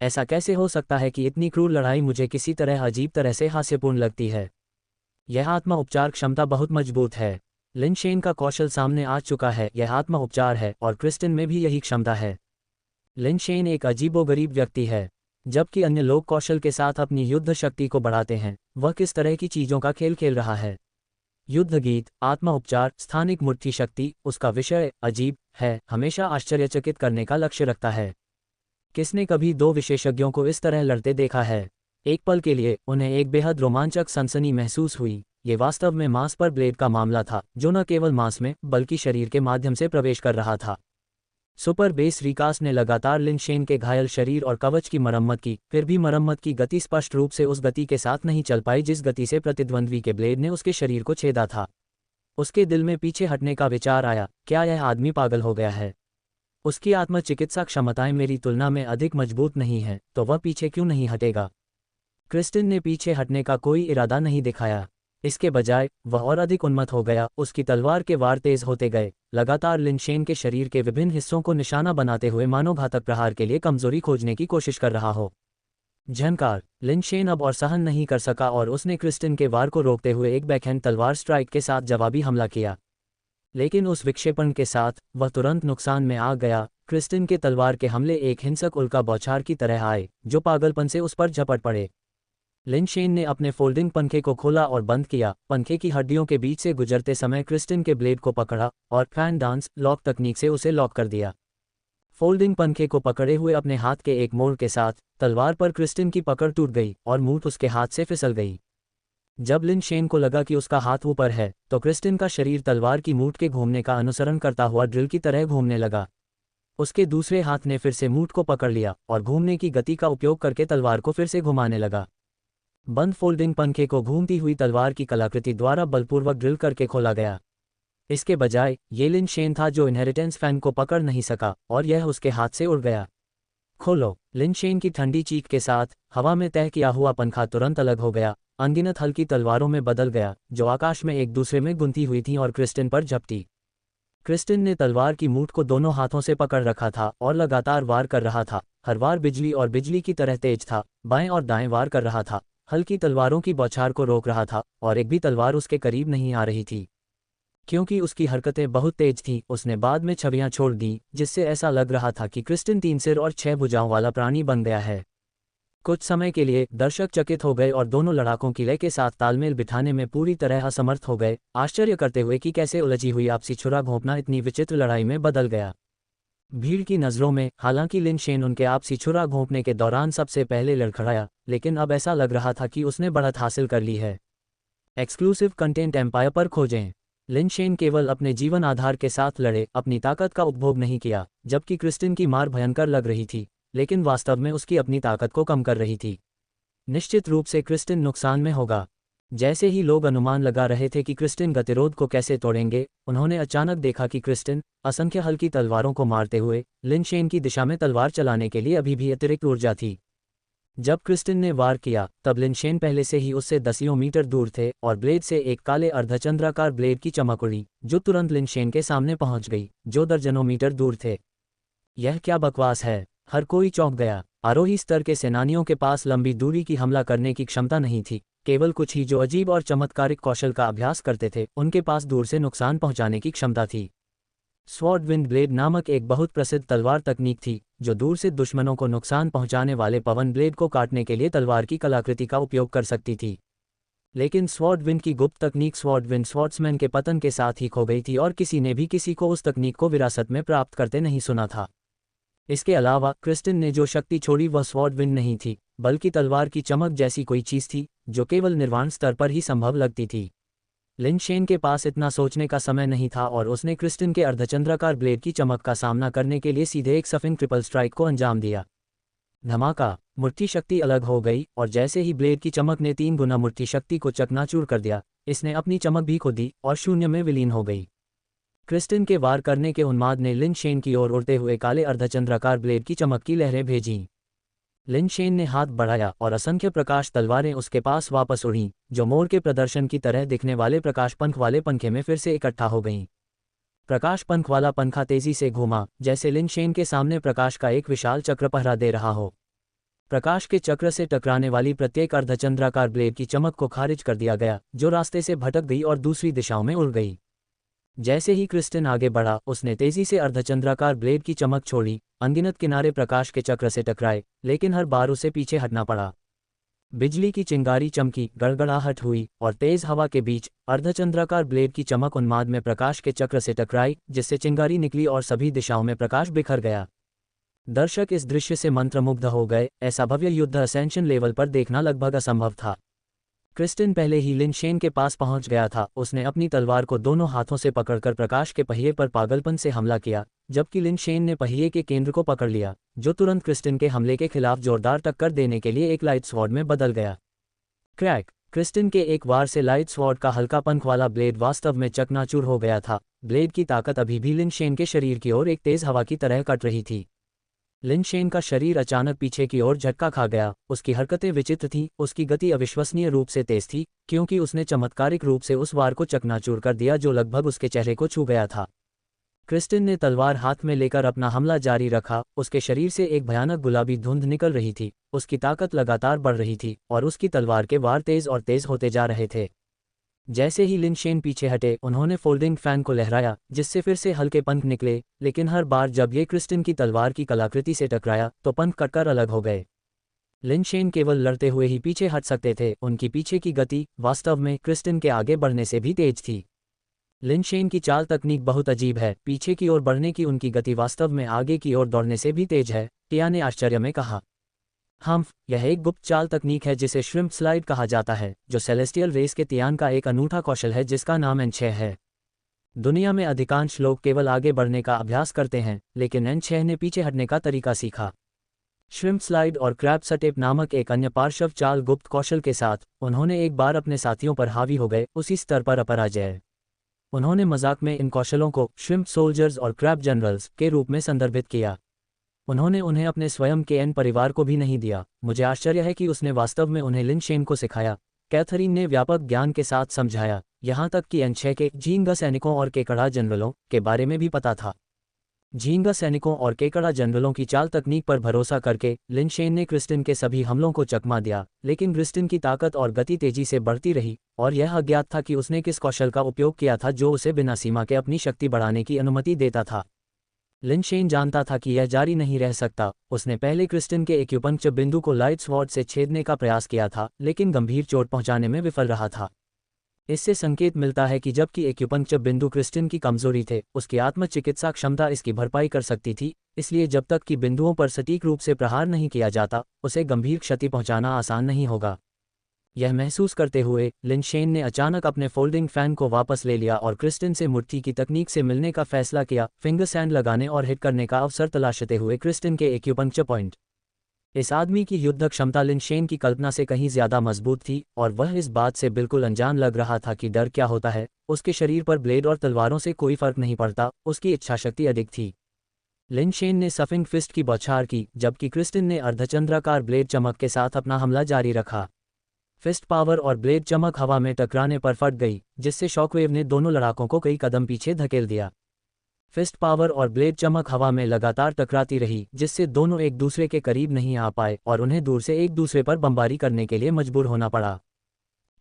ऐसा कैसे हो सकता है कि इतनी क्रूर लड़ाई मुझे किसी तरह अजीब तरह से हास्यपूर्ण लगती है। यह आत्मा उपचार क्षमता बहुत मजबूत है। लिनशेन का कौशल सामने आ चुका है। यह आत्मा उपचार है और क्रिस्टिन में भी यही क्षमता है। लिनशेन एक अजीबोगरीब व्यक्ति है। जबकि अन्य लोग कौशल के साथ अपनी युद्ध शक्ति को बढ़ाते हैं, वह किस तरह की चीज़ों का खेल खेल रहा है? युद्ध गीत, आत्मा उपचार, स्थानिक मूर्ति शक्ति, उसका विषय अजीब है, हमेशा आश्चर्यचकित करने का लक्ष्य रखता है। किसने कभी दो विशेषज्ञों को इस तरह लड़ते देखा है? एक पल के लिए उन्हें एक बेहद रोमांचक सनसनी महसूस हुई। ये वास्तव में मांस पर ब्लेड का मामला था, जो न केवल मांस में बल्कि शरीर के माध्यम से प्रवेश कर रहा था। सुपर बेस रिकास्ट ने लगातार लिनशेन के घायल शरीर और कवच की मरम्मत की, फिर भी मरम्मत की गति स्पष्ट रूप से उस गति के साथ नहीं चल पाई जिस गति से प्रतिद्वंद्वी के ब्लेड ने उसके शरीर को छेदा था। उसके दिल में पीछे हटने का विचार आया। क्या यह आदमी पागल हो गया है? उसकी आत्मचिकित्सा क्षमताएं मेरी तुलना में अधिक मजबूत नहीं हैं, तो वह पीछे क्यों नहीं हटेगा? क्रिस्टिन ने पीछे हटने का कोई इरादा नहीं दिखाया। इसके बजाय वह और अधिक उन्मत्त हो गया। उसकी तलवार के वार तेज होते गए, लगातार लिनशेन के शरीर के विभिन्न हिस्सों को निशाना बनाते हुए मानो घातक प्रहार के लिए कमजोरी खोजने की कोशिश कर रहा हो। झनकार! लिनशेन अब और सहन नहीं कर सका और उसने क्रिस्टिन के वार को रोकते हुए एक बैकहैंड तलवार स्ट्राइक के साथ जवाबी हमला किया। लेकिन उस विक्षेपण के साथ वह तुरंत नुकसान में आ गया। क्रिस्टिन के तलवार के हमले एक हिंसक उल्का बौछार की तरह आए, जो पागलपन से उस पर झपट पड़े। लिनशेन ने अपने फोल्डिंग पंखे को खोला और बंद किया। पंखे की हड्डियों के बीच से गुजरते समय क्रिस्टिन के ब्लेड को पकड़ा और फैन डांस लॉक तकनीक से उसे लॉक कर दिया। फोल्डिंग पंखे को पकड़े हुए अपने हाथ के एक मोड़ के साथ तलवार पर क्रिस्टिन की पकड़ टूट गई और मूठ उसके हाथ से फिसल गई। जब लिनशेन को लगा कि उसका हाथ ऊपर है, तो क्रिस्टिन का शरीर तलवार की मूठ के घूमने का अनुसरण करता हुआ ड्रिल की तरह घूमने लगा। उसके दूसरे हाथ ने फिर से मूठ को पकड़ लिया और घूमने की गति का उपयोग करके तलवार को फिर से घुमाने लगा। बंद फोल्डिंग पंखे को घूमती हुई तलवार की कलाकृति द्वारा बलपूर्वक ड्रिल करके खोला गया। इसके बजाय ये लिनशेन था जो इनहेरिटेंस फैन को पकड़ नहीं सका और यह उसके हाथ से उड़ गया। खोलो! लिनशेन की ठंडी चीख के साथ हवा में तय किया हुआ पंखा तुरंत अलग हो गया, अनगिनत हल्की तलवारों में बदल गया, जो आकाश में एक दूसरे में गुंथी हुई थीं और क्रिस्टिन पर झपटी। क्रिस्टिन ने तलवार की मूठ को दोनों हाथों से पकड़ रखा था और लगातार वार कर रहा था। हर वार बिजली और बिजली की तरह तेज था। बाएं और दाएं वार कर रहा था, हल्की तलवारों की बौछार को रोक रहा था और एक भी तलवार उसके करीब नहीं आ रही थी। क्योंकि उसकी हरकतें बहुत तेज थीं, उसने बाद में छवियां छोड़ दीं, जिससे ऐसा लग रहा था कि क्रिस्टिन 3 सिर और 6 भुजाओं वाला प्राणी बन गया है। कुछ समय के लिए दर्शक चकित हो गए और दोनों लड़ाकों की लय के साथ तालमेल बिठाने में पूरी तरह असमर्थ हो गए, आश्चर्य करते हुए कि कैसे उलझी हुई आपसी छुरा घोंपना इतनी विचित्र लड़ाई में बदल गया। भीड़ की नज़रों में हालांकि लिन शेन उनके आपसी छुरा घोंपने के दौरान सबसे पहले लड़खड़ाया, लेकिन अब ऐसा लग रहा था कि उसने बढ़त हासिल कर ली है। एक्सक्लूसिव कंटेंट एम्पायर पर खोजें। लिन शेन केवल अपने जीवन आधार के साथ लड़े, अपनी ताकत का उपभोग नहीं किया, जबकि क्रिस्टिन की मार भयंकर लग रही थी, लेकिन वास्तव में उसकी अपनी ताकत को कम कर रही थी। निश्चित रूप से क्रिस्टिन नुकसान में होगा। जैसे ही लोग अनुमान लगा रहे थे कि क्रिस्टिन गतिरोध को कैसे तोड़ेंगे, उन्होंने अचानक देखा कि क्रिस्टिन असंख्य हल्की तलवारों को मारते हुए लिन शेन की दिशा में तलवार चलाने के लिए अभी भी अतिरिक्त ऊर्जा थी। जब क्रिस्टिन ने वार किया, तब लिन शेन पहले से ही उससे दसियों मीटर दूर थे और ब्लेड से एक काले अर्धचंद्राकार ब्लेड की चमक उड़ी, जो तुरंत लिन शेन के सामने पहुंच गई, जो दर्जनों मीटर दूर थे। यह क्या बकवास है? हर कोई चौंक गया। आरोही स्तर के सेनानियों के पास लंबी दूरी की हमला करने की क्षमता नहीं थी, केवल कुछ ही जो अजीब और चमत्कारिक कौशल का अभ्यास करते थे, उनके पास दूर से नुकसान पहुंचाने की क्षमता थी। स्वॉर्ड विंड ब्लेड नामक एक बहुत प्रसिद्ध तलवार तकनीक थी, जो दूर से दुश्मनों को नुकसान पहुंचाने वाले पवन ब्लेड को काटने के लिए तलवार की कलाकृति का उपयोग कर सकती थी। लेकिन स्वॉर्ड विंड की गुप्त तकनीक स्वॉर्ड विंड स्वॉर्ड्समैन के पतन के साथ ही खो गई थी और किसी ने भी किसी को उस तकनीक को विरासत में प्राप्त करते नहीं सुना था। इसके अलावा क्रिस्टिन ने जो शक्ति छोड़ी वह स्वॉर्ड विंड नहीं थी, बल्कि तलवार की चमक जैसी कोई चीज़ थी, जो केवल निर्वाण स्तर पर ही संभव लगती थी। लिन शेन के पास इतना सोचने का समय नहीं था और उसने क्रिस्टिन के अर्धचंद्राकार ब्लेड की चमक का सामना करने के लिए सीधे एक सफिंग ट्रिपल स्ट्राइक को अंजाम दिया। धमाका! मुट्ठी शक्ति अलग हो गई और जैसे ही ब्लेड की चमक ने 3 गुना मुट्ठी शक्ति को चकनाचूर कर दिया, इसने अपनी चमक भी खो दी और शून्य में विलीन हो गई। क्रिस्टिन के वार करने के उन्माद ने लिन शेन की ओर उड़ते हुए काले अर्धचंद्राकार ब्लेड की चमक की लहरें भेजीं। लिन शेन ने हाथ बढ़ाया और असंख्य प्रकाश तलवारें उसके पास वापस उड़ीं, जो मोर के प्रदर्शन की तरह दिखने वाले प्रकाश पंख वाले पंखे में फिर से इकट्ठा हो गईं। प्रकाश पंख वाला पंखा तेजी से घूमा, जैसे लिन शेन के सामने प्रकाश का एक विशाल चक्र पहरा दे रहा हो। प्रकाश के चक्र से टकराने वाली प्रत्येक अर्धचंद्राकार ब्लेड की चमक को खारिज कर दिया गया, जो रास्ते से भटक गई और दूसरी दिशाओं में उड़ गई। जैसे ही क्रिस्टिन आगे बढ़ा, उसने तेजी से अर्धचंद्राकार ब्लेड की चमक छोड़ी, अनगिनत किनारे प्रकाश के चक्र से टकराए, लेकिन हर बार उसे पीछे हटना पड़ा। बिजली की चिंगारी चमकी, गड़गड़ाहट हुई और तेज हवा के बीच अर्धचंद्राकार ब्लेड की चमक उन्माद में प्रकाश के चक्र से टकराई, जिससे चिंगारी निकली और सभी दिशाओं में प्रकाश बिखर गया। दर्शक इस दृश्य से मंत्रमुग्ध हो गए। ऐसा भव्य युद्ध असेंशन लेवल पर देखना लगभग असंभव था। क्रिस्टिन पहले ही लिन शेन के पास पहुंच गया था। उसने अपनी तलवार को दोनों हाथों से पकड़कर प्रकाश के पहिए पर पागलपन से हमला किया, जबकि लिन शेन ने पहिए के केंद्र को पकड़ लिया, जो तुरंत क्रिस्टिन के हमले के खिलाफ जोरदार टक्कर देने के लिए एक लाइट स्वॉर्ड में बदल गया। क्रैक! क्रिस्टिन के एक वार से लाइट स्वॉर्ड का हल्का पंख वाला ब्लेड वास्तव में चकनाचूर हो गया था। ब्लेड की ताकत अभी भी लिन शेन के शरीर की ओर एक तेज हवा की तरह कट रही थी। लिन शेन का शरीर अचानक पीछे की ओर झटका खा गया। उसकी हरकतें विचित्र थीं, उसकी गति अविश्वसनीय रूप से तेज थी, क्योंकि उसने चमत्कारिक रूप से उस वार को चकनाचूर कर दिया जो लगभग उसके चेहरे को छू गया था। क्रिस्टिन ने तलवार हाथ में लेकर अपना हमला जारी रखा। उसके शरीर से एक भयानक गुलाबी धुंध निकल रही थी, उसकी ताकत लगातार बढ़ रही थी और उसकी तलवार के वार तेज और तेज होते जा रहे थे। जैसे ही लिन शेन पीछे हटे, उन्होंने फोल्डिंग फैन को लहराया, जिससे फिर से हल्के पंख निकले, लेकिन हर बार जब ये क्रिस्टिन की तलवार की कलाकृति से टकराया तो पंख कटकर अलग हो गए। लिन शेन केवल लड़ते हुए ही पीछे हट सकते थे। उनकी पीछे की गति वास्तव में क्रिस्टिन के आगे बढ़ने से भी तेज थी। लिन शेन की चाल तकनीक बहुत अजीब है। पीछे की ओर बढ़ने की उनकी गति वास्तव में आगे की ओर दौड़ने से भी तेज है, टिया ने आश्चर्य में कहा। यह एक गुप्त चाल तकनीक है जिसे श्रिम्प स्लाइड कहा जाता है, जो सेलेस्टियल रेस के तियान का एक अनूठा कौशल है जिसका नाम N6 है। दुनिया में अधिकांश लोग केवल आगे बढ़ने का अभ्यास करते हैं, लेकिन N6 ने पीछे हटने का तरीका सीखा। श्रिम्प स्लाइड और क्रैब सटेप नामक एक अन्य पार्श्व चाल गुप्त कौशल के साथ, उन्होंने एक बार अपने साथियों पर हावी हो गए, उसी स्तर पर अपराजय। उन्होंने मजाक में इन कौशलों को श्रिम्प सोल्जर्स और क्रैब जनरल्स के रूप में संदर्भित किया। उन्होंने उन्हें अपने स्वयं के एन परिवार को भी नहीं दिया। मुझे आश्चर्य है कि उसने वास्तव में उन्हें लिन शेन को सिखाया, कैथरीन ने व्यापक ज्ञान के साथ समझाया, यहाँ तक कि N6 के झींगा सैनिकों और के कड़ा जनरलों के बारे में भी पता था। झींगा सैनिकों और केकड़ा जनरलों की चाल तकनीक पर भरोसा करके लिन शेन ने क्रिस्टिन के सभी हमलों को चकमा दिया, लेकिन क्रिस्टिन की ताकत और गति तेजी से बढ़ती रही और यह अज्ञात था कि उसने किस कौशल का उपयोग किया था जो उसे बिना सीमा के अपनी शक्ति बढ़ाने की अनुमति देता था। लिन शेन जानता था कि यह जारी नहीं रह सकता। उसने पहले क्रिस्टिन के एक्यूपंक्चर बिंदु को लाइट स्वॉर्ड से छेदने का प्रयास किया था, लेकिन गंभीर चोट पहुंचाने में विफल रहा था। इससे संकेत मिलता है कि जबकि एक्यूपंक्चर बिंदु क्रिस्टिन की कमजोरी थे, उसकी आत्मचिकित्सा क्षमता इसकी भरपाई कर सकती थी, इसलिए जब तक कि बिंदुओं पर सटीक रूप से प्रहार नहीं किया जाता, उसे गंभीर क्षति पहुंचाना आसान नहीं होगा। यह महसूस करते हुए लिन शेन ने अचानक अपने फोल्डिंग फैन को वापस ले लिया और क्रिस्टिन से मुट्ठी की तकनीक से मिलने का फैसला किया, फिंगर सैंड लगाने और हिट करने का अवसर तलाशते हुए क्रिस्टिन के एक्यूपंक्चर पॉइंट। इस आदमी की युद्ध क्षमता लिन शेन की कल्पना से कहीं ज्यादा मजबूत थी और वह इस बात से बिल्कुल अनजान लग रहा था कि डर क्या होता है। उसके शरीर पर ब्लेड और तलवारों से कोई फर्क नहीं पड़ता, उसकी इच्छाशक्ति अधिक थी। लिन शेन ने सफिंग फिस्ट की बौछार की, जबकि क्रिस्टिन ने अर्धचंद्राकार ब्लेड चमक के साथ अपना हमला जारी रखा। फिस्ट पावर और ब्लेड चमक हवा में टकराने पर फट गई, जिससे शॉकवेव ने दोनों लड़ाकों को कई कदम पीछे धकेल दिया। फिस्ट पावर और ब्लेड चमक हवा में लगातार टकराती रही, जिससे दोनों एक दूसरे के करीब नहीं आ पाए और उन्हें दूर से एक दूसरे पर बमबारी करने के लिए मजबूर होना पड़ा।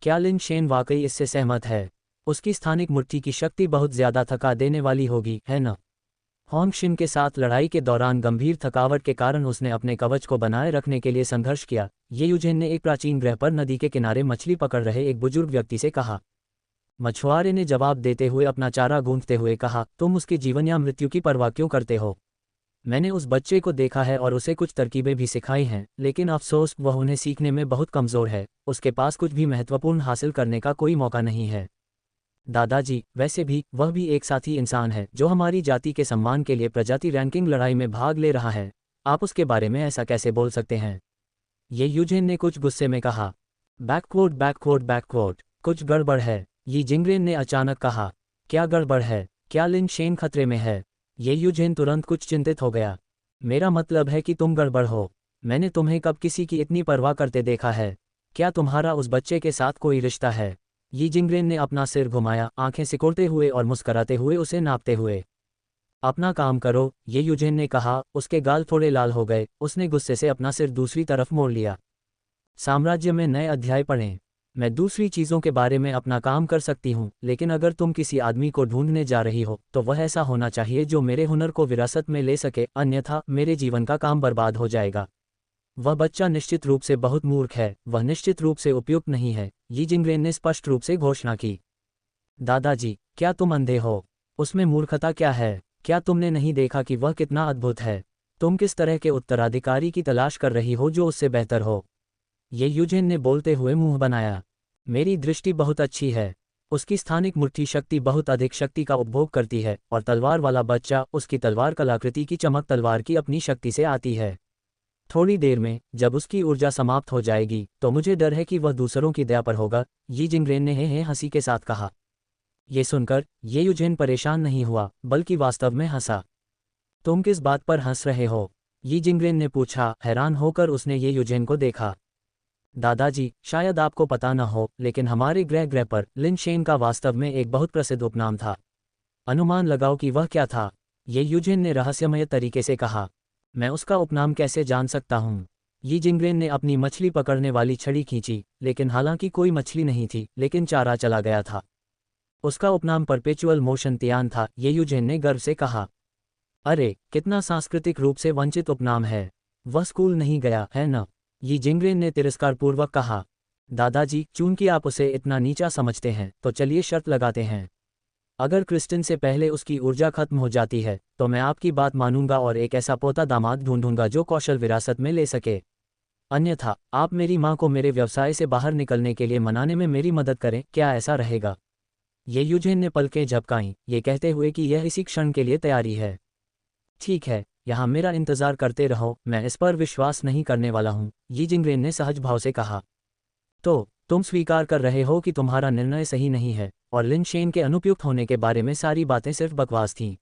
क्या लिन शेन वाकई इससे सहमत है? उसकी स्थानिक मुट्ठी की शक्ति बहुत ज्यादा थका देने वाली होगी, है न? होंग शिन के साथ लड़ाई के दौरान गंभीर थकावट के कारण उसने अपने कवच को बनाए रखने के लिए संघर्ष किया। ये यूजेन ने एक प्राचीन ग्रह पर नदी के किनारे मछली पकड़ रहे एक बुजुर्ग व्यक्ति से कहा। मछुआरे ने जवाब देते हुए अपना चारा गूंथते हुए कहा, तुम उसके जीवन या मृत्यु की परवाह क्यों करते हो? मैंने उस बच्चे को देखा है और उसे कुछ तरकीबें भी सिखाई हैं, लेकिन अफसोस वह उन्हें सीखने में बहुत कमज़ोर है। उसके पास कुछ भी महत्वपूर्ण हासिल करने का कोई मौका नहीं है। दादाजी, वैसे भी वह भी एक साथी इंसान है जो हमारी जाति के सम्मान के लिए प्रजाति रैंकिंग लड़ाई में भाग ले रहा है। आप उसके बारे में ऐसा कैसे बोल सकते हैं? ये यूजेन ने कुछ गुस्से में कहा। बैकवर्ड बैकवर्ड बैकवर्ड, कुछ गड़बड़ है, ये जिंगरेन ने अचानक कहा। क्या गड़बड़ है? क्या लिन शेन खतरे में है? ये यूजेन तुरंत कुछ चिंतित हो गया। मेरा मतलब है कि तुम गड़बड़ हो। मैंने तुम्हें कब किसी की इतनी परवाह करते देखा है? क्या तुम्हारा उस बच्चे के साथ कोई रिश्ता है? यी जिंगरेन ने अपना सिर घुमाया, आंखें सिकोड़ते हुए और मुस्कराते हुए उसे नापते हुए। अपना काम करो, ये यूजेन ने कहा। उसके गाल थोड़े लाल हो गए, उसने गुस्से से अपना सिर दूसरी तरफ मोड़ लिया। साम्राज्य में नए अध्याय पढ़ें। मैं दूसरी चीज़ों के बारे में अपना काम कर सकती हूँ, लेकिन अगर तुम किसी आदमी को ढूंढने जा रही हो तो वह ऐसा होना चाहिए जो मेरे हुनर को विरासत में ले सके, अन्यथा मेरे जीवन का काम बर्बाद हो जाएगा। वह बच्चा निश्चित रूप से बहुत मूर्ख है, वह निश्चित रूप से उपयुक्त नहीं है, यी जिंगरेन ने स्पष्ट रूप से घोषणा की। दादाजी, क्या तुम अंधे हो? उसमें मूर्खता क्या है? क्या तुमने नहीं देखा कि वह कितना अद्भुत है? तुम किस तरह के उत्तराधिकारी की तलाश कर रही हो जो उससे बेहतर हो? ये यूजेन ने बोलते हुए मुंह बनाया। मेरी दृष्टि बहुत अच्छी है। उसकी स्थानिक मुट्ठी शक्ति बहुत अधिक शक्ति का उपभोग करती है और तलवार वाला बच्चा, उसकी तलवार कलाकृति की चमक तलवार की अपनी शक्ति से आती है। थोड़ी देर में जब उसकी ऊर्जा समाप्त हो जाएगी तो मुझे डर है कि वह दूसरों की दया पर होगा, यी जिंगरेन ने हे हंसी के साथ कहा। ये सुनकर ये यूजेन परेशान नहीं हुआ, बल्कि वास्तव में हंसा। तुम किस बात पर हंस रहे हो? यी जिंगरेन ने पूछा। हैरान होकर उसने ये यूजेन को देखा। दादाजी, शायद आपको पता न हो, लेकिन हमारे ग्रह पर लिन शेन का वास्तव में एक बहुत प्रसिद्ध उपनाम था। अनुमान लगाओ कि वह क्या था? ये यूजेन ने रहस्यमय तरीके से कहा। मैं उसका उपनाम कैसे जान सकता हूँ? यी जिंगरेन ने अपनी मछली पकड़ने वाली छड़ी खींची, लेकिन हालांकि कोई मछली नहीं थी, लेकिन चारा चला गया था। उसका उपनाम परपेचुअल मोशन तियान था, ये यूजेन ने गर्व से कहा। अरे, कितना सांस्कृतिक रूप से वंचित उपनाम है। वह स्कूल नहीं गया, है न? यी जिंगरेन ने तिरस्कारपूर्वक कहा। दादाजी, चूंकि आप उसे इतना नीचा समझते हैं, तो चलिए शर्त लगाते हैं। अगर क्रिस्टिन से पहले उसकी ऊर्जा खत्म हो जाती है तो मैं आपकी बात मानूंगा और एक ऐसा पोता दामाद ढूंढूंगा जो कौशल विरासत में ले सके। अन्यथा आप मेरी मां को मेरे व्यवसाय से बाहर निकलने के लिए मनाने में मेरी मदद करें। क्या ऐसा रहेगा? ये यूजेन ने पलकें झपकाईं, ये कहते हुए कि यह इसी क्षण के लिए तैयारी है। ठीक है, यहाँ मेरा इंतजार करते रहो, मैं इस पर विश्वास नहीं करने वाला हूँ, यी जिंगरेन ने सहज भाव से कहा। तो तुम स्वीकार कर रहे हो कि तुम्हारा निर्णय सही नहीं है और लिन शेन के अनुपयुक्त होने के बारे में सारी बातें सिर्फ बकवास थीं।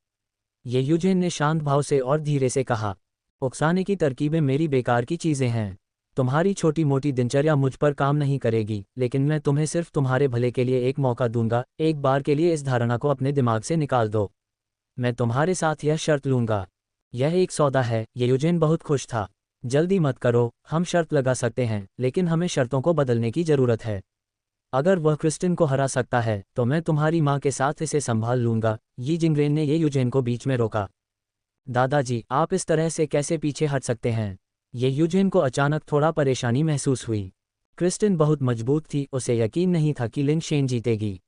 ये यूजेन ने शांत भाव से और धीरे से कहा। उकसाने की तरकीबें मेरी बेकार की चीज़ें हैं। तुम्हारी छोटी मोटी दिनचर्या मुझ पर काम नहीं करेगी, लेकिन मैं तुम्हें सिर्फ तुम्हारे भले के लिए एक मौका दूंगा। एक बार के लिए इस धारणा को अपने दिमाग से निकाल दो। मैं तुम्हारे साथ यह शर्त लूंगा। यह एक सौदा है। ये यूजेन बहुत खुश था। जल्दी मत करो, हम शर्त लगा सकते हैं, लेकिन हमें शर्तों को बदलने की जरूरत है। अगर वह क्रिस्टिन को हरा सकता है तो मैं तुम्हारी माँ के साथ इसे संभाल लूंगा। यी जिंगरेन ने ये यूजेन को बीच में रोका। दादाजी, आप इस तरह से कैसे पीछे हट सकते हैं? ये यूजेन को अचानक थोड़ा परेशानी महसूस हुई। क्रिस्टिन बहुत मजबूत थी, उसे यकीन नहीं था कि लिन शेन जीतेगी।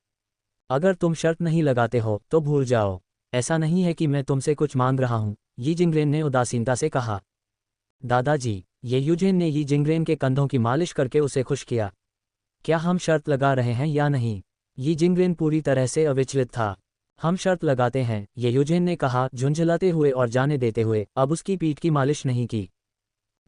अगर तुम शर्त नहीं लगाते हो तो भूल जाओ। ऐसा नहीं है कि मैं तुमसे कुछ मांग रहा हूँ, यी जिंगरेन ने उदासीनता से कहा। दादाजी, ये यूजेन ने यी जिंगरेन के कंधों की मालिश करके उसे खुश किया। क्या हम शर्त लगा रहे हैं या नहीं? यी जिंगरेन पूरी तरह से अविचलित था। हम शर्त लगाते हैं, ये यूजेन ने कहा, झुंझलाते हुए और जाने देते हुए। अब उसकी पीठ की मालिश नहीं की।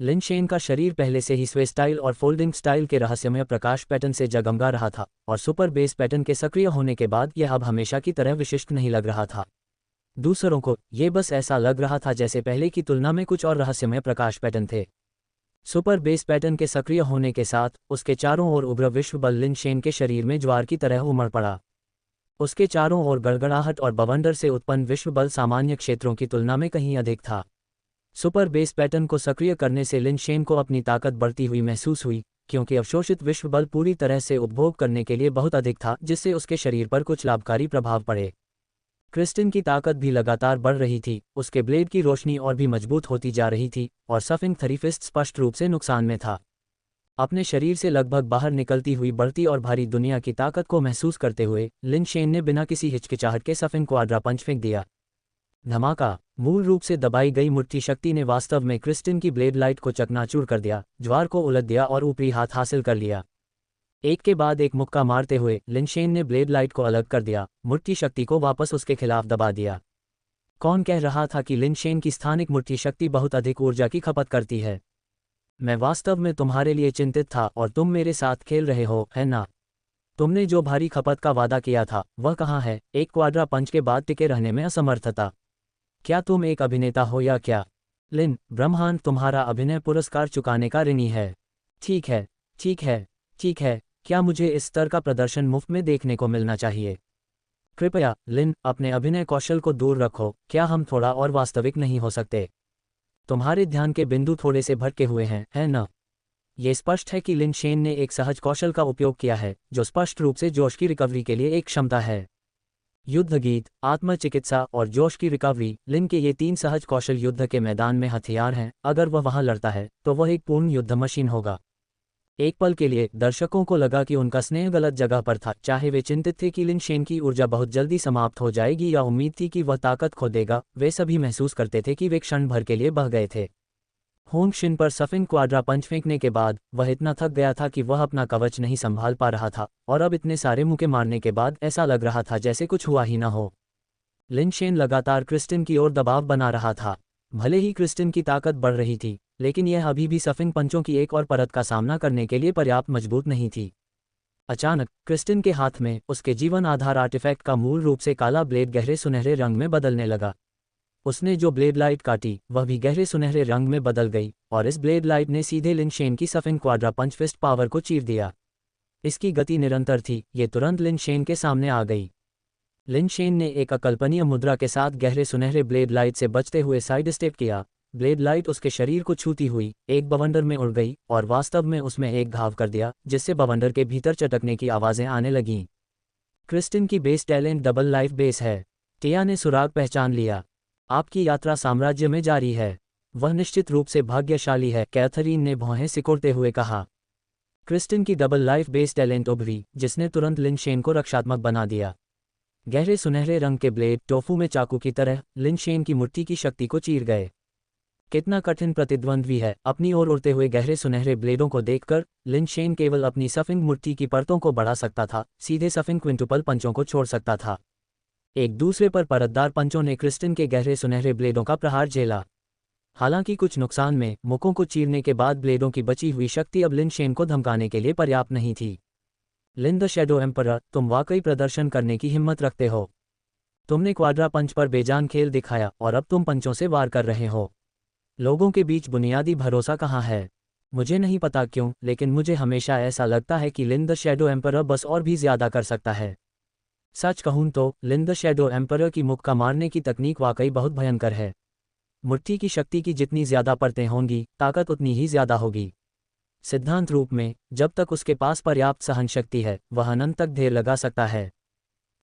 लिन शेन का शरीर पहले से ही स्वे स्टाइल और फोल्डिंग स्टाइल के रहस्यमय प्रकाश पैटर्न से जगमगा रहा था, और सुपर बेस पैटर्न के सक्रिय होने के बाद यह अब हमेशा की तरह विशिष्ट नहीं लग रहा था। दूसरों को ये बस ऐसा लग रहा था जैसे पहले की तुलना में कुछ और रहस्यमय प्रकाश पैटर्न थे। सुपर बेस पैटर्न के सक्रिय होने के साथ उसके चारों ओर उभरा विश्व बल लिन शेन के शरीर में ज्वार की तरह उमड़ पड़ा। उसके चारों ओर गड़गड़ाहट और बवंडर से उत्पन्न विश्व बल सामान्य क्षेत्रों की तुलना में कहीं अधिक था। सुपर बेस पैटर्न को सक्रिय करने से लिन शेन को अपनी ताकत बढ़ती हुई महसूस हुई, क्योंकि अवशोषित विश्व बल पूरी तरह से उपभोग करने के लिए बहुत अधिक था, जिससे उसके शरीर पर कुछ लाभकारी प्रभाव पड़े। क्रिस्टिन की ताकत भी लगातार बढ़ रही थी, उसके ब्लेड की रोशनी और भी मजबूत होती जा रही थी, और सफिंग थरीफिस्ट स्पष्ट रूप से नुकसान में था। अपने शरीर से लगभग बाहर निकलती हुई बढ़ती और भारी दुनिया की ताकत को महसूस करते हुए लिन शेन ने बिना किसी हिचकिचाहट के सफिंग क्वाड्रा पंच फेंक दिया। धमाका! मूल रूप से दबाई गई मुट्ठी शक्ति ने वास्तव में क्रिस्टिन की ब्लेड लाइट को चकनाचूर कर दिया, ज्वार को उलट दिया और ऊपरी हाथ हासिल कर लिया। एक के बाद एक मुक्का मारते हुए लिन शेन ने ब्लेड लाइट को अलग कर दिया, मुट्ठी शक्ति को वापस उसके खिलाफ दबा दिया। कौन कह रहा था कि लिन शेन की स्थानिक मुट्ठी शक्ति बहुत अधिक ऊर्जा की खपत करती है? मैं वास्तव में तुम्हारे लिए चिंतित था और तुम मेरे साथ खेल रहे हो, है ना? तुमने जो भारी खपत का वादा किया था वह कहाँ है? एक क्वाड्रा पंच के बाद टिके रहने में असमर्थता। क्या तुम एक अभिनेता हो या क्या? लिन, ब्रह्मांड तुम्हारा अभिनय पुरस्कार चुकाने का ऋणी है। ठीक है, ठीक है, ठीक है। क्या मुझे इस स्तर का प्रदर्शन मुफ्त में देखने को मिलना चाहिए? कृपया, लिन, अपने अभिनय कौशल को दूर रखो। क्या हम थोड़ा और वास्तविक नहीं हो सकते? तुम्हारे ध्यान के बिंदु थोड़े से भटके हुए हैं, है ना? ये स्पष्ट है कि लिन शेन ने एक सहज कौशल का उपयोग किया है, जो स्पष्ट रूप से जोश की रिकवरी के लिए एक क्षमता है। युद्ध गीत, आत्मचिकित्सा और जोश की रिकवरी, लिन के ये 3 सहज कौशल युद्ध के मैदान में हथियार हैं। अगर वह वहां लड़ता है तो वह एक पूर्ण युद्ध मशीन होगा। एक पल के लिए दर्शकों को लगा कि उनका स्नेह गलत जगह पर था, चाहे वे चिंतित थे कि लिन शेन की ऊर्जा बहुत जल्दी समाप्त हो जाएगी या उम्मीद थी कि वह ताकत खो देगा। वे सभी महसूस करते थे कि वे क्षण भर के लिए बह गए थे। होंग शिन पर सफिंग क्वाड्रा पंच फेंकने के बाद वह इतना थक गया था कि वह अपना कवच नहीं संभाल पा रहा था, और अब इतने सारे मुक्के मारने के बाद ऐसा लग रहा था जैसे कुछ हुआ ही ना हो। लिन शेन लगातार क्रिस्टिन की ओर दबाव बना रहा था। भले ही क्रिस्टिन की ताकत बढ़ रही थी, लेकिन यह अभी भी सफिंग पंचों की एक और परत का सामना करने के लिए पर्याप्त मजबूत नहीं थी। अचानक क्रिस्टिन के हाथ में उसके जीवन आधार आर्टिफैक्ट का मूल रूप से काला ब्लेड गहरे सुनहरे रंग में बदलने लगा। उसने जो ब्लेड लाइट काटी वह भी गहरे सुनहरे रंग में बदल गई, और इस ब्लेड लाइट ने सीधे लिन शेन की सफिंग क्वाड्रा पंच फिस्ट पावर को चीर दिया। इसकी गति निरंतर थी, ये तुरंत लिन शेन के सामने आ गई। लिन शेन ने एक अकल्पनीय मुद्रा के साथ गहरे सुनहरे ब्लेड लाइट से बचते हुए साइड स्टेप किया। ब्लेड लाइट उसके शरीर को छूती हुई एक बवंडर में उड़ गई और वास्तव में उसमें एक घाव कर दिया, जिससे बवंडर के भीतर चटकने की आवाज़ें आने लगीं। क्रिस्टिन की base talent double life base है। टिया ने सुराग पहचान लिया। आपकी यात्रा साम्राज्य में जारी है। वह निश्चित रूप से भाग्यशाली है, कैथरीन ने भौहें सिकोड़ते हुए कहा। क्रिस्टिन की डबल लाइफ बेस टैलेंट उभरी, जिसने तुरंत लिन शेन को रक्षात्मक बना दिया। गहरे सुनहरे रंग के ब्लेड टोफू में चाकू की तरह लिन शेन की मुट्ठी की शक्ति को चीर गए। कितना कठिन प्रतिद्वंद्वी है। अपनी ओर उड़ते हुए गहरे सुनहरे ब्लेडों को देखकर लिन शेन केवल अपनी सफिंग मुट्ठी की परतों को बढ़ा सकता था, सीधे सफिंग क्विंटुपल पंचों को छोड़ सकता था। एक दूसरे पर परतदार पंचों ने क्रिस्टिन के गहरे सुनहरे ब्लेडों का प्रहार झेला। हालांकि कुछ नुकसान में मुखों को चीरने के बाद ब्लेडों की बची हुई शक्ति अब लिन शेन को धमकाने के लिए पर्याप्त नहीं थी। लिन द शैडो एम्परर, तुम वाकई प्रदर्शन करने की हिम्मत रखते हो। तुमने क्वाड्रा पंच पर बेजान खेल दिखाया और अब तुम पंचों से वार कर रहे हो। लोगों के बीच बुनियादी भरोसा कहाँ है? मुझे नहीं पता क्यों, लेकिन मुझे हमेशा ऐसा लगता है कि लिन द शैडो एम्परर बस और भी ज्यादा कर सकता है। सच कहूं तो लिन द शैडो एम्परर की मुक्का मारने की तकनीक वाकई बहुत भयंकर है। मुट्ठी की शक्ति की जितनी ज्यादा परतें होंगी, ताकत उतनी ही ज्यादा होगी। सिद्धांत रूप में, जब तक उसके पास पर्याप्त सहन शक्ति है, वह अनंत तक ढेर लगा सकता है।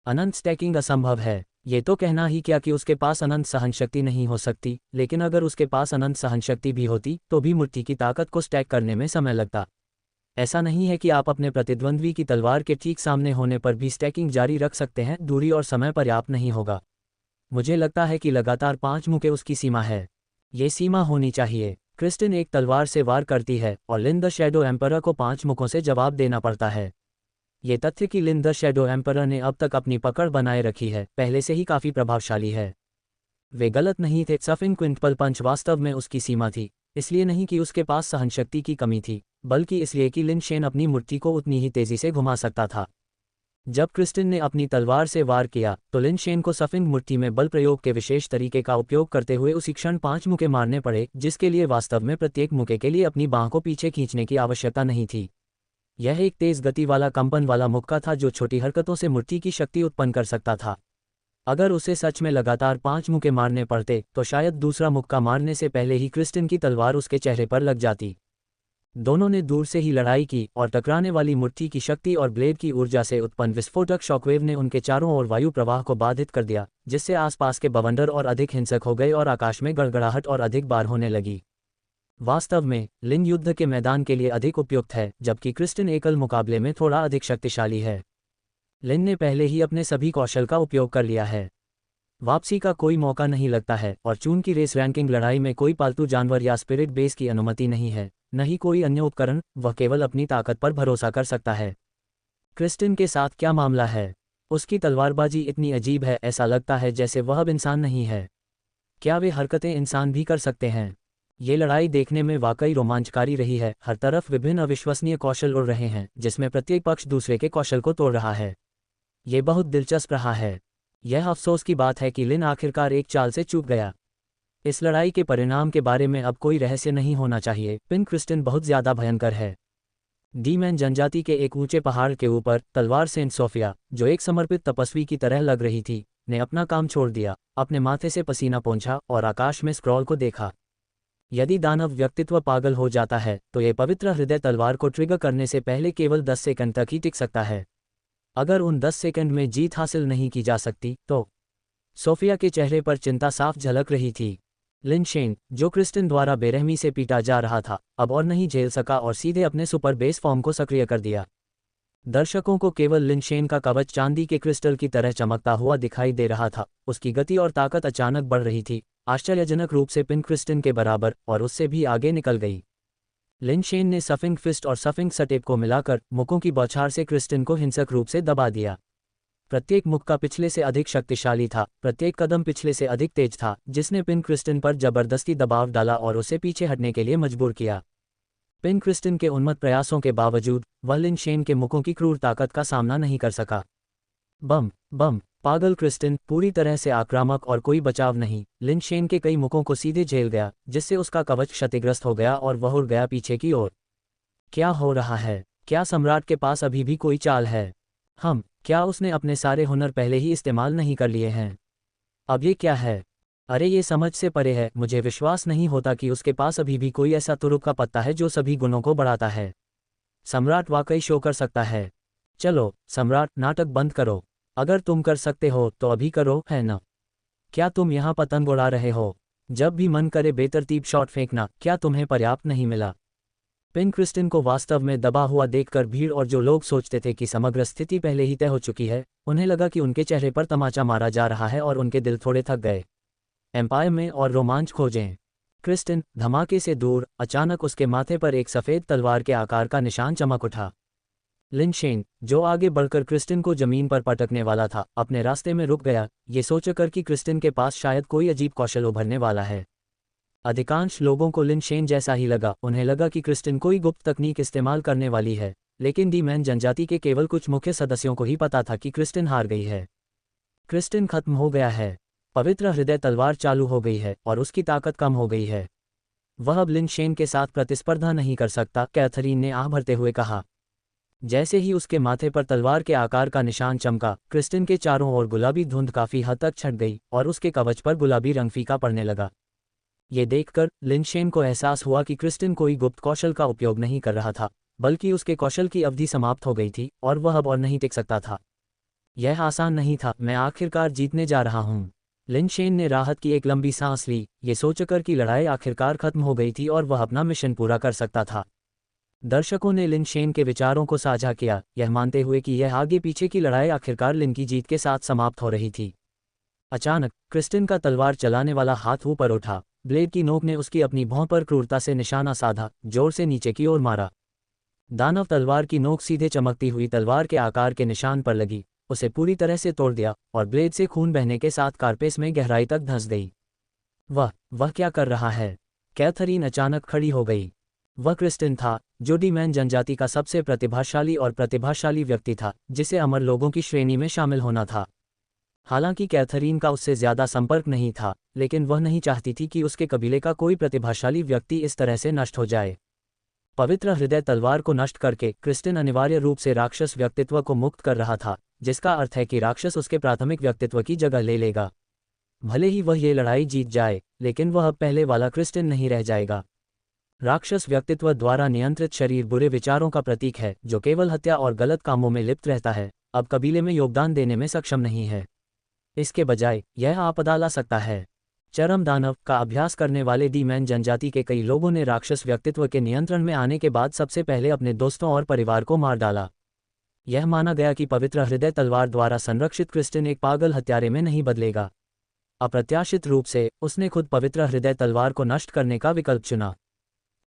अनंत स्टैकिंग असंभव है। ये तो कहना ही क्या कि उसके पास अनंत सहन शक्ति नहीं हो सकती, लेकिन अगर उसके पास अनंत सहन शक्ति भी होती तो भी मुट्ठी की ताकत को स्टैक करने में समय लगता। ऐसा नहीं है कि आप अपने प्रतिद्वंद्वी की तलवार के ठीक सामने होने पर भी स्टैकिंग जारी रख सकते हैं, दूरी और समय पर्याप्त नहीं होगा। मुझे लगता है कि लगातार 5 मुक्के उसकी सीमा है। ये सीमा होनी चाहिए। क्रिस्टिन एक तलवार से वार करती है और लिन द शैडो एम्परर को 5 मुक्कों से जवाब देना पड़ता है। ये तथ्य कि लिन द शैडो एम्परर ने अब तक अपनी पकड़ बनाए रखी है, पहले से ही काफ़ी प्रभावशाली है। वे गलत नहीं थे। सफिंग क्विंटपल पंच वास्तव में उसकी सीमा थी, इसलिए नहीं कि उसके पास सहनशक्ति की कमी थी, बल्कि इसलिए कि लिन शेन अपनी मुट्ठी को उतनी ही तेजी से घुमा सकता था। जब क्रिस्टिन ने अपनी तलवार से वार किया तो लिन शेन को सफिंग मुट्ठी में बल प्रयोग के विशेष तरीके का उपयोग करते हुए उसी क्षण 5 मुक्के मारने पड़े, जिसके लिए वास्तव में प्रत्येक मुक्के के लिए अपनी बांह को पीछे खींचने की आवश्यकता नहीं थी। यह एक तेज गति वाला कंपन वाला मुक्का था जो छोटी हरकतों से मुट्ठी की शक्ति उत्पन्न कर सकता था। अगर उसे सच में लगातार 5 मुक्के मारने पड़ते तो शायद दूसरा मुक्का मारने से पहले ही क्रिस्टिन की तलवार उसके चेहरे पर लग जाती। दोनों ने दूर से ही लड़ाई की और टकराने वाली मुट्ठी की शक्ति और ब्लेड की ऊर्जा से उत्पन्न विस्फोटक शॉकवेव ने उनके चारों ओर वायु प्रवाह को बाधित कर दिया, जिससे आसपास के बवंडर और अधिक हिंसक हो गए और आकाश में गड़गड़ाहट और अधिक बार होने लगी। वास्तव में लिन युद्ध के मैदान के लिए अधिक उपयुक्त है, जबकि क्रिस्टिन एकल मुकाबले में थोड़ा अधिक शक्तिशाली है। लिन ने पहले ही अपने सभी कौशल का उपयोग कर लिया है। वापसी का कोई मौका नहीं लगता है और चून की रेस रैंकिंग लड़ाई में कोई पालतू जानवर या स्पिरिट बेस की अनुमति नहीं है, न ही कोई अन्य उपकरण। वह केवल अपनी ताकत पर भरोसा कर सकता है। क्रिस्टिन के साथ क्या मामला है? उसकी तलवारबाजी इतनी अजीब है, ऐसा लगता है जैसे वह अब इंसान नहीं है। क्या वे हरकतें इंसान भी कर सकते हैं? ये लड़ाई देखने में वाकई रोमांचकारी रही है। हर तरफ विभिन्न अविश्वसनीय कौशल उड़ रहे हैं, जिसमें प्रत्येक पक्ष दूसरे के कौशल को तोड़ रहा है। ये बहुत दिलचस्प रहा है। यह अफसोस की बात है कि लिन आखिरकार एक चाल से चूक गया। इस लड़ाई के परिणाम के बारे में अब कोई रहस्य नहीं होना चाहिए। पिन क्रिस्टिन बहुत ज्यादा भयंकर है। डी-मैन जनजाति के एक ऊंचे पहाड़ के ऊपर तलवार सेंट सोफिया, जो एक समर्पित तपस्वी की तरह लग रही थी, ने अपना काम छोड़ दिया, अपने माथे से पसीना पोंछा और आकाश में स्क्रॉल को देखा। यदि दानव व्यक्तित्व पागल हो जाता है तो ये पवित्र हृदय तलवार को ट्रिगर करने से पहले केवल 10 सेकंड तक ही टिक सकता है। अगर उन 10 सेकंड में जीत हासिल नहीं की जा सकती तो सोफिया के चेहरे पर चिंता साफ झलक रही थी। लिन शेन, जो क्रिस्टिन द्वारा बेरहमी से पीटा जा रहा था, अब और नहीं झेल सका और सीधे अपने सुपर बेस फॉर्म को सक्रिय कर दिया। दर्शकों को केवल लिन शेन का कवच चांदी के क्रिस्टल की तरह चमकता हुआ दिखाई दे रहा था। उसकी गति और ताकत अचानक बढ़ रही थी, आश्चर्यजनक रूप से पिन क्रिस्टिन के बराबर, और उससे भी आगे निकल गई। लिन शेन ने सफिंग फिस्ट और सफिंग सटेप को मिलाकर मुक्कों की बौछार से क्रिस्टिन को हिंसक रूप से दबा दिया। प्रत्येक मुक्का पिछले से अधिक शक्तिशाली था, प्रत्येक कदम पिछले से अधिक तेज था, जिसने पिन क्रिस्टिन पर जबरदस्ती दबाव डाला और उसे पीछे हटने के लिए मजबूर किया। पिन क्रिस्टिन के उन्मत्त प्रयासों के बावजूद वह लिन शेन के मुक्कों की क्रूर ताकत का सामना नहीं कर सका। बम बम, पागल क्रिस्टिन, पूरी तरह से आक्रामक और कोई बचाव नहीं। लिन शेन के कई मुक्कों को सीधे झेल गया, जिससे उसका कवच क्षतिग्रस्त हो गया और वह उड़ गया पीछे की ओर। क्या हो रहा है? क्या सम्राट के पास अभी भी कोई चाल है? क्या उसने अपने सारे हुनर पहले ही इस्तेमाल नहीं कर लिए हैं? अब ये क्या है? अरे ये समझ से परे है। मुझे विश्वास नहीं होता कि उसके पास अभी भी कोई ऐसा तुरुप का पत्ता है जो सभी गुणों को बढ़ाता है। सम्राट वाकई शो कर सकता है। चलो सम्राट, नाटक बंद करो। अगर तुम कर सकते हो तो अभी करो, है ना? क्या तुम यहाँ पतंग उड़ा रहे हो? जब भी मन करे बेतरतीब शॉट फेंकना। क्या तुम्हें पर्याप्त नहीं मिला? पिन क्रिस्टिन को वास्तव में दबा हुआ देखकर भीड़ और जो लोग सोचते थे कि समग्र स्थिति पहले ही तय हो चुकी है, उन्हें लगा कि उनके चेहरे पर तमाचा मारा जा रहा है और उनके दिल थोड़े थक गए। एम्पायर में और रोमांच खोजें। क्रिस्टिन, धमाके से दूर, अचानक उसके माथे पर एक सफ़ेद तलवार के आकार का निशान चमक उठा। लिन शेन, जो आगे बढ़कर क्रिस्टिन को जमीन पर पटकने वाला था, अपने रास्ते में रुक गया, ये सोचकर कि क्रिस्टिन के पास शायद कोई अजीब कौशल उभरने वाला है। अधिकांश लोगों को लिन शेन जैसा ही लगा। उन्हें लगा कि क्रिस्टिन कोई गुप्त तकनीक इस्तेमाल करने वाली है, लेकिन डी-मैन जनजाति के केवल कुछ मुख्य सदस्यों को ही पता था कि क्रिस्टिन हार गई है। क्रिस्टिन खत्म हो गया है। पवित्र हृदय तलवार चालू हो गई है और उसकी ताकत कम हो गई है। वह अब लिन शेन के साथ प्रतिस्पर्धा नहीं कर सकता, कैथरीन ने आह भरते हुए कहा। जैसे ही उसके माथे पर तलवार के आकार का निशान चमका, क्रिस्टिन के चारों ओर गुलाबी धुंध काफी हद तक छट गई और उसके कवच पर गुलाबी रंग फीका पड़ने लगा। ये देखकर लिन शेन को एहसास हुआ कि क्रिस्टिन कोई गुप्त कौशल का उपयोग नहीं कर रहा था, बल्कि उसके कौशल की अवधि समाप्त हो गई थी और वह अब और नहीं टिक सकता था। यह आसान नहीं था, मैं आखिरकार जीतने जा रहा हूँ। लिन शेन ने राहत की एक लंबी सांस ली, ये सोचकर कि लड़ाई आखिरकार खत्म हो गई थी और वह अपना मिशन पूरा कर सकता था। दर्शकों ने लिन शेन के विचारों को साझा किया, यह मानते हुए कि यह आगे पीछे की लड़ाई आखिरकार लिन की जीत के साथ समाप्त हो रही थी। अचानक क्रिस्टिन का तलवार चलाने वाला हाथ ऊपर उठा, ब्लेड की नोक ने उसकी अपनी भौं पर क्रूरता से निशाना साधा, जोर से नीचे की ओर मारा। दानव तलवार की नोक सीधे चमकती हुई तलवार के आकार के निशान पर लगी, उसे पूरी तरह से तोड़ दिया और ब्लेड से खून बहने के साथ कारपेस में गहराई तक धंस गई। वह क्या कर रहा है? कैथरीन अचानक खड़ी हो गई। वह क्रिस्टिन था, जो डी-मैन जनजाति का सबसे प्रतिभाशाली व्यक्ति था, जिसे अमर लोगों की श्रेणी में शामिल होना था। हालांकि कैथरीन का उससे ज्यादा संपर्क नहीं था, लेकिन वह नहीं चाहती थी कि उसके कबीले का कोई प्रतिभाशाली व्यक्ति इस तरह से नष्ट हो जाए। पवित्र हृदय तलवार को नष्ट करके क्रिस्टिन अनिवार्य रूप से राक्षस व्यक्तित्व को मुक्त कर रहा था, जिसका अर्थ है कि राक्षस उसके प्राथमिक व्यक्तित्व की जगह ले लेगा। भले ही वह ये लड़ाई जीत जाए, लेकिन वह अब पहले वाला क्रिस्टिन नहीं रह जाएगा। राक्षस व्यक्तित्व द्वारा नियंत्रित शरीर बुरे विचारों का प्रतीक है, जो केवल हत्या और गलत कामों में लिप्त रहता है, अब कबीले में योगदान देने में सक्षम नहीं है। इसके बजाय यह आपदा ला सकता है। चरम दानव का अभ्यास करने वाले डी-मैन जनजाति के कई लोगों ने राक्षस व्यक्तित्व के नियंत्रण में आने के बाद सबसे पहले अपने दोस्तों और परिवार को मार डाला। यह माना गया कि पवित्र हृदय तलवार द्वारा संरक्षित क्रिस्टिन एक पागल हत्यारे में नहीं बदलेगा। अप्रत्याशित रूप से उसने खुद पवित्र हृदय तलवार को नष्ट करने का विकल्प चुना।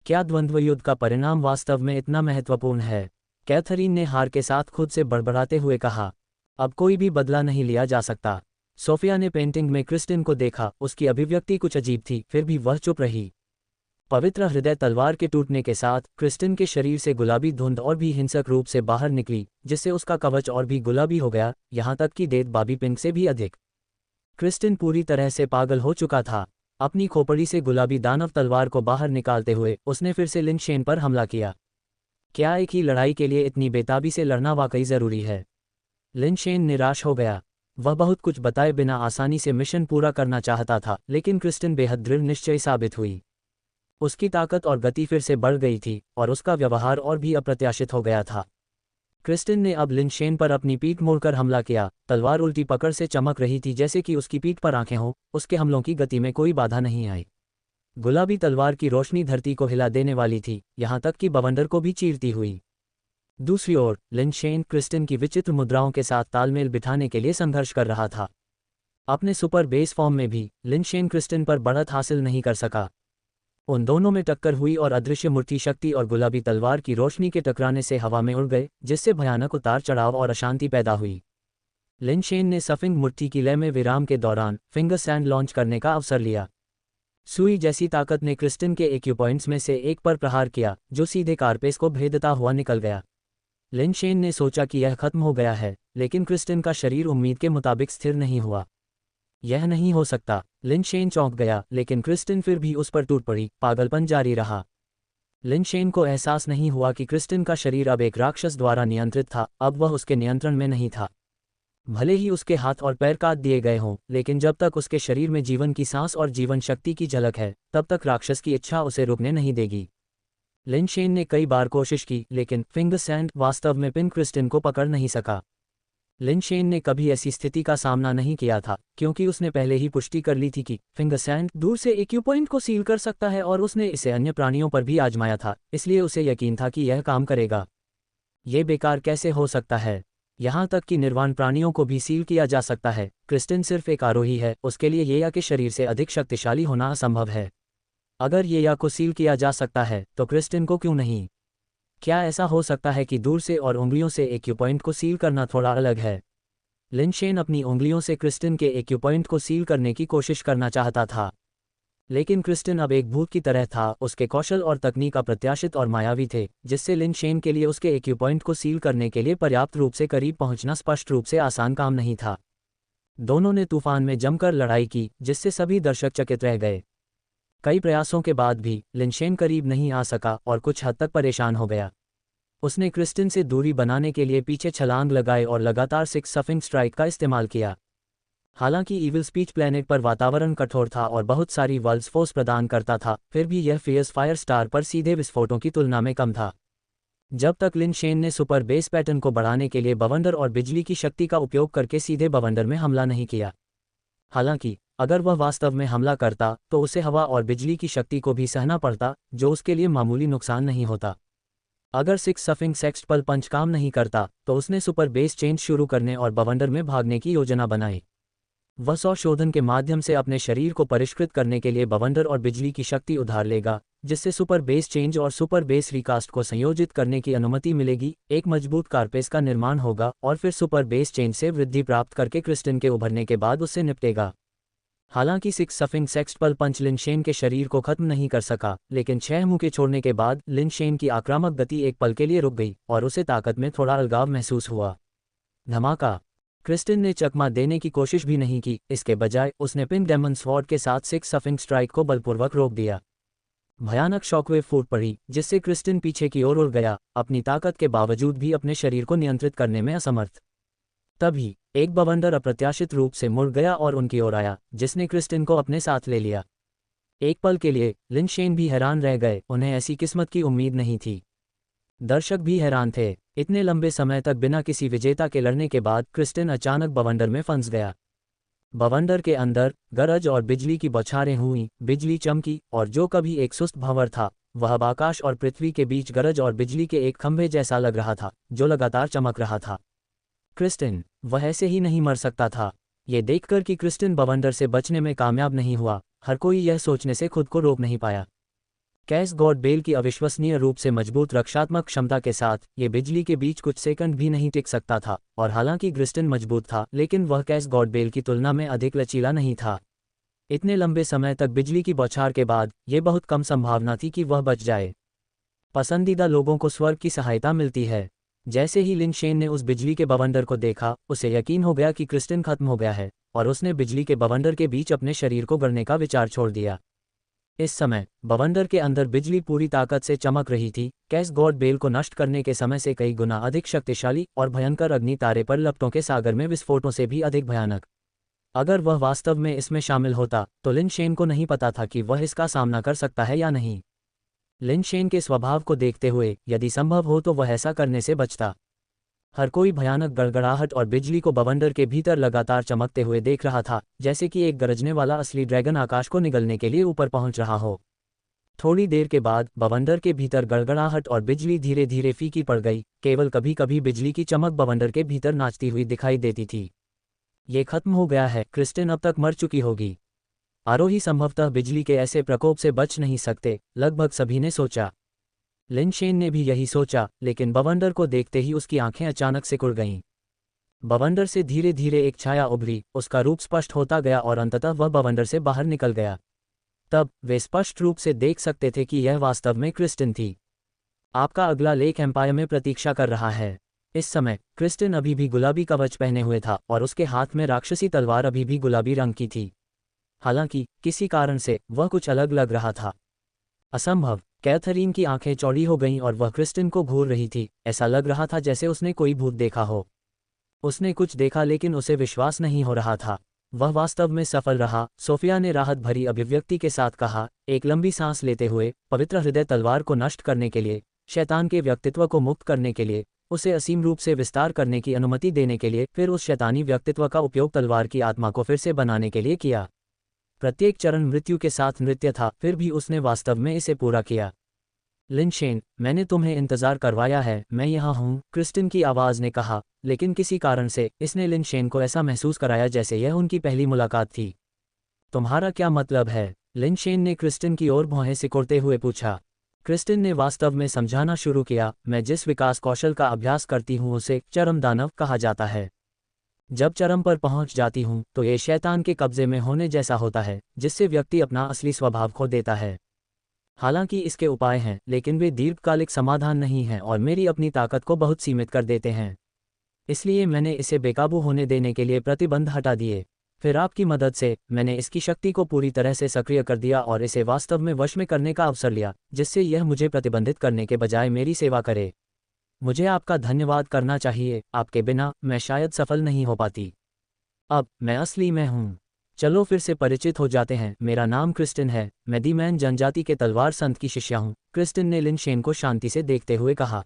क्या द्वंद्व युद्ध का परिणाम वास्तव में इतना महत्वपूर्ण है? कैथरीन ने हार के साथ खुद से बड़बड़ाते हुए कहा। अब कोई भी बदला नहीं लिया जा सकता। सोफिया ने पेंटिंग में क्रिस्टिन को देखा, उसकी अभिव्यक्ति कुछ अजीब थी, फिर भी वह चुप रही। पवित्र हृदय तलवार के टूटने के साथ क्रिस्टिन के शरीर से गुलाबी धुंध और भी हिंसक रूप से बाहर निकली, जिससे उसका कवच और भी गुलाबी हो गया, यहाँ तक कि डेथ बॉबी पिंक से भी अधिक। क्रिस्टिन पूरी तरह से पागल हो चुका था। अपनी खोपड़ी से गुलाबी दानव तलवार को बाहर निकालते हुए उसने फिर से लिन शेन पर हमला किया। क्या एक ही लड़ाई के लिए इतनी बेताबी से लड़ना वाकई जरूरी है? लिन शेन निराश हो गया। वह बहुत कुछ बताए बिना आसानी से मिशन पूरा करना चाहता था, लेकिन क्रिस्टिन बेहद दृढ़ निश्चयी साबित हुई। उसकी ताकत और गति फिर से बढ़ गई थी और उसका व्यवहार और भी अप्रत्याशित हो गया था। क्रिस्टिन ने अब लिन शेन पर अपनी पीठ मोड़कर हमला किया। तलवार उल्टी पकड़ से चमक रही थी, जैसे कि उसकी पीठ पर आंखें हों। उसके हमलों की गति में कोई बाधा नहीं आई। गुलाबी तलवार की रोशनी धरती को हिला देने वाली थी, यहाँ तक कि बवंडर को भी चीरती हुई। दूसरी ओर लिन शेन क्रिस्टिन की विचित्र मुद्राओं के साथ तालमेल बिठाने के लिए संघर्ष कर रहा था। अपने सुपर बेस फॉर्म में भी लिन शेन क्रिस्टिन पर बढ़त हासिल नहीं कर सका। उन दोनों में टक्कर हुई और अदृश्य मूर्ति शक्ति और गुलाबी तलवार की रोशनी के टकराने से हवा में उड़ गए, जिससे भयानक उतार चढ़ाव और अशांति पैदा हुई। लिन शेन ने सफिंग मूर्ति की लय में विराम के दौरान फिंगर सैंड लॉन्च करने का अवसर लिया। सुई जैसी ताकत ने क्रिस्टिन के एक्यूपॉइंट्स में से एक पर प्रहार किया, जो सीधे कारपेस को भेदता हुआ निकल गया। लिन शेन ने सोचा कि यह खत्म हो गया है, लेकिन क्रिस्टिन का शरीर उम्मीद के मुताबिक स्थिर नहीं हुआ। यह नहीं हो सकता। लिन शेन चौंक गया, लेकिन क्रिस्टिन फिर भी उस पर टूट पड़ी। पागलपन जारी रहा। लिन शेन को एहसास नहीं हुआ कि क्रिस्टिन का शरीर अब एक राक्षस द्वारा नियंत्रित था, अब वह उसके नियंत्रण में नहीं था। भले ही उसके हाथ और पैर काट दिए गए हों, लेकिन जब तक उसके शरीर में जीवन की सांस और जीवन शक्ति की झलक है, तब तक राक्षस की इच्छा उसे रुकने नहीं देगी। लिन शेन ने कई बार कोशिश की, लेकिन फिंगर सैंड वास्तव में पिन क्रिस्टिन को पकड़ नहीं सका। लिन शेन ने कभी ऐसी स्थिति का सामना नहीं किया था, क्योंकि उसने पहले ही पुष्टि कर ली थी कि फिंगर सैंड दूर से एक्यूपॉइंट को सील कर सकता है और उसने इसे अन्य प्राणियों पर भी आजमाया था, इसलिए उसे यकीन था कि यह काम करेगा। ये बेकार कैसे हो सकता है? यहाँ तक कि निर्वाण प्राणियों को भी सील किया जा सकता है। क्रिस्टिन सिर्फ एक आरोही है, उसके लिए येया के शरीर से अधिक शक्तिशाली होना असंभव है। अगर येया को सील किया जा सकता है, तो क्रिस्टिन को क्यों नहीं? क्या ऐसा हो सकता है कि दूर से और उंगलियों से एक्यूपॉइंट को सील करना थोड़ा अलग है? लिन शेन अपनी उंगलियों से क्रिस्टिन के एक्यूपॉइंट को सील करने की कोशिश करना चाहता था, लेकिन क्रिस्टिन अब एक भूत की तरह था। उसके कौशल और तकनीक अप्रत्याशित और मायावी थे, जिससे लिन शेन के लिए उसके एक्यूपॉइंट को सील करने के लिए पर्याप्त रूप से करीब पहुंचना स्पष्ट रूप से आसान काम नहीं था। दोनों ने तूफान में जमकर लड़ाई की, जिससे सभी दर्शक चकित रह गए। कई प्रयासों के बाद भी लिन शेन करीब नहीं आ सका और कुछ हद तक परेशान हो गया। उसने क्रिस्टिन से दूरी बनाने के लिए पीछे छलांग लगाए और लगातार सिक्स सफिंग स्ट्राइक का इस्तेमाल किया। हालांकि ईविल स्पीच प्लैनेट पर वातावरण कठोर था और बहुत सारी वर्ल्ड्स फोर्स प्रदान करता था, फिर भी यह फियर्स फायर स्टार पर सीधे विस्फोटों की तुलना में कम था। जब तक लिन शेन ने सुपर बेस पैटर्न को बढ़ाने के लिए बवंडर और बिजली की शक्ति का उपयोग करके सीधे बवंडर में हमला नहीं किया। हालांकि अगर वह वास्तव में हमला करता तो उसे हवा और बिजली की शक्ति को भी सहना पड़ता, जो उसके लिए मामूली नुकसान नहीं होता। अगर सिक्स सफिंग सेक्सटपल पंच काम नहीं करता तो उसने सुपर बेस चेंज शुरू करने और बवंडर में भागने की योजना बनाई। वह संशोधन के माध्यम से अपने शरीर को परिष्कृत करने के लिए बवंडर और बिजली की शक्ति उधार लेगा, जिससे सुपर बेस चेंज और सुपर बेस रिकास्ट को संयोजित करने की अनुमति मिलेगी। एक मजबूत कारपेस का निर्माण होगा और फिर सुपर बेस चेंज से वृद्धि प्राप्त करके क्रिस्टिन के उभरने के बाद उससे निपटेगा। हालांकि सिक्स सफिंग सेक्सटपल पंच लिन शेन के शरीर को खत्म नहीं कर सका, लेकिन 6 मुक्के छोड़ने के बाद लिन शेन की आक्रामक गति एक पल के लिए रुक गई और उसे ताकत में थोड़ा अलगाव महसूस हुआ। धमाका! क्रिस्टिन ने चकमा देने की कोशिश भी नहीं की, इसके बजाय उसने पिंक डेमन स्वॉर्ड के साथ सिक्स सफिंग स्ट्राइक को बलपूर्वक रोक दिया। भयानक शॉकवेव फूट पड़ी, जिससे क्रिस्टिन पीछे की ओर उड़ गया, अपनी ताकत के बावजूद भी अपने शरीर को नियंत्रित करने में असमर्थ। तभी एक बवंडर अप्रत्याशित रूप से मुड़ गया और उनकी ओर आया, जिसने क्रिस्टिन को अपने साथ ले लिया। एक पल के लिए लिन शेन भी हैरान रह गए, उन्हें ऐसी किस्मत की उम्मीद नहीं थी। दर्शक भी हैरान थे। इतने लंबे समय तक बिना किसी विजेता के लड़ने के बाद क्रिस्टिन अचानक बवंडर में फंस गया। बवंडर के अंदर गरज और बिजली की बौछारें हुईं, बिजली चमकी और जो कभी एक सुस्त भंवर था वह अब आकाश और पृथ्वी के बीच गरज और बिजली के एक खंभे जैसा लग रहा था, जो लगातार चमक रहा था। क्रिस्टिन, वह ऐसे ही नहीं मर सकता था। ये देखकर कि क्रिस्टिन बवंडर से बचने में कामयाब नहीं हुआ, हर कोई यह सोचने से खुद को रोक नहीं पाया। कैस गॉड बेल की अविश्वसनीय रूप से मजबूत रक्षात्मक क्षमता के साथ ये बिजली के बीच कुछ सेकंड भी नहीं टिक सकता था, और हालांकि क्रिस्टिन मजबूत था, लेकिन वह कैस गॉड बेल की तुलना में अधिक लचीला नहीं था। इतने लंबे समय तक बिजली की बौछार के बाद ये बहुत कम संभावना थी कि वह बच जाए। पसंदीदा लोगों को स्वर्ग की सहायता मिलती है। जैसे ही लिन शेन ने उस बिजली के बवंडर को देखा, उसे यकीन हो गया कि क्रिस्टिन खत्म हो गया है, और उसने बिजली के बवंडर के बीच अपने शरीर को गड़ने का विचार छोड़ दिया। इस समय बवंडर के अंदर बिजली पूरी ताकत से चमक रही थी, कैस गॉड बेल को नष्ट करने के समय से कई गुना अधिक शक्तिशाली और भयंकर अग्नि तारे पर लपटों के सागर में विस्फोटों से भी अधिक भयानक। अगर वह वास्तव में इसमें शामिल होता तो लिन शेन को नहीं पता था कि वह इसका सामना कर सकता है या नहीं। लिन शेन के स्वभाव को देखते हुए यदि संभव हो तो वह ऐसा करने से बचता। हर कोई भयानक गड़गड़ाहट और बिजली को बवंडर के भीतर लगातार चमकते हुए देख रहा था, जैसे कि एक गरजने वाला असली ड्रैगन आकाश को निगलने के लिए ऊपर पहुंच रहा हो। थोड़ी देर के बाद बवंडर के भीतर गड़गड़ाहट और बिजली धीरे धीरे फीकी पड़ गई, केवल कभी कभी बिजली की चमक बवंडर के भीतर नाचती हुई दिखाई देती थी। ये खत्म हो गया है, क्रिस्टिन अब तक मर चुकी होगी। आरोही संभवतः बिजली के ऐसे प्रकोप से बच नहीं सकते, लगभग सभी ने सोचा। लिन शेन ने भी यही सोचा, लेकिन बवंडर को देखते ही उसकी आंखें अचानक सिकुड़ गईं। बवंडर से धीरे धीरे एक छाया उभरी, उसका रूप स्पष्ट होता गया और अंततः वह बवंडर से बाहर निकल गया। तब वे स्पष्ट रूप से देख सकते थे कि यह वास्तव में क्रिस्टिन थी। आपका अगला लेख एम्पायर में प्रतीक्षा कर रहा है। इस समय क्रिस्टिन अभी भी गुलाबी कवच पहने हुए था और उसके हाथ में राक्षसी तलवार अभी भी गुलाबी रंग की थी। हालांकि किसी कारण से वह कुछ अलग लग रहा था। असंभव! कैथरीन की आंखें चौड़ी हो गईं और वह क्रिस्टिन को घूर रही थी, ऐसा लग रहा था जैसे उसने कोई भूत देखा हो। उसने कुछ देखा लेकिन उसे विश्वास नहीं हो रहा था। वह वास्तव में सफल रहा, सोफिया ने राहत भरी अभिव्यक्ति के साथ कहा, एक लंबी सांस लेते हुए। पवित्र हृदय तलवार को नष्ट करने के लिए, शैतान के व्यक्तित्व को मुक्त करने के लिए, उसे असीम रूप से विस्तार करने की अनुमति देने के लिए, फिर उस शैतानी व्यक्तित्व का उपयोग तलवार की आत्मा को फिर से बनाने के लिए किया। प्रत्येक चरण मृत्यु के साथ नृत्य था, फिर भी उसने वास्तव में इसे पूरा किया। लिन शेन, मैंने तुम्हें इंतजार करवाया है, मैं यहाँ हूँ, क्रिस्टिन की आवाज़ ने कहा, लेकिन किसी कारण से इसने लिन शेन को ऐसा महसूस कराया जैसे यह उनकी पहली मुलाकात थी। तुम्हारा क्या मतलब है? लिन शेन ने क्रिस्टिन की ओर भौहें सिकोड़ते हुए पूछा। क्रिस्टिन ने वास्तव में समझाना शुरू किया, मैं जिस विकास कौशल का अभ्यास करती हूँ उसे चरम दानव कहा जाता है। जब चरम पर पहुंच जाती हूं तो ये शैतान के कब्जे में होने जैसा होता है, जिससे व्यक्ति अपना असली स्वभाव खो देता है। हालांकि इसके उपाय हैं, लेकिन वे दीर्घकालिक समाधान नहीं हैं और मेरी अपनी ताकत को बहुत सीमित कर देते हैं। इसलिए मैंने इसे बेकाबू होने देने के लिए प्रतिबंध हटा दिए। फिर आपकी मदद से मैंने इसकी शक्ति को पूरी तरह से सक्रिय कर दिया और इसे वास्तव में वश में करने का अवसर लिया, जिससे यह मुझे प्रतिबंधित करने के बजाय मेरी सेवा करे। मुझे आपका धन्यवाद करना चाहिए, आपके बिना मैं शायद सफल नहीं हो पाती। अब मैं असली मैं हूँ। चलो फिर से परिचित हो जाते हैं। मेरा नाम क्रिस्टिन है, मैं दी मैन जनजाति के तलवार संत की शिष्या हूँ, क्रिस्टिन ने लिन शेन को शांति से देखते हुए कहा।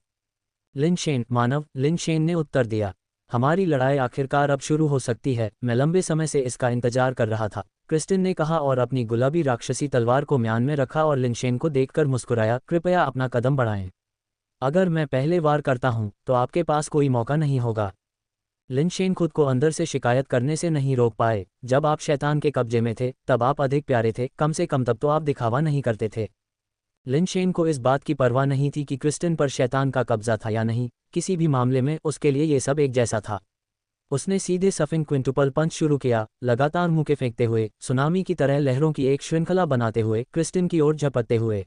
लिन शेन, मानव, लिन शेन ने उत्तर दिया। हमारी लड़ाई आखिरकार अब शुरू हो सकती है, मैं लंबे समय से इसका इंतजार कर रहा था, क्रिस्टिन ने कहा और अपनी गुलाबी राक्षसी तलवार को म्यान में रखा और लिन शेन को देखकर मुस्कुराया। कृपया अपना कदम बढ़ाएं। अगर मैं पहले वार करता हूं तो आपके पास कोई मौका नहीं होगा। लिन शेन खुद को अंदर से शिकायत करने से नहीं रोक पाए। जब आप शैतान के कब्जे में थे तब आप अधिक प्यारे थे, कम से कम तब तो आप दिखावा नहीं करते थे। लिन शेन को इस बात की परवाह नहीं थी कि क्रिस्टिन पर शैतान का कब्जा था या नहीं, किसी भी मामले में उसके लिए ये सब एक जैसा था। उसने सीधे सफिंग क्विंटुपल पंच शुरू किया, लगातार मुक्के फेंकते हुए, सुनामी की तरह लहरों की एक श्रृंखला बनाते हुए, क्रिस्टिन की ओर झपटते हुए।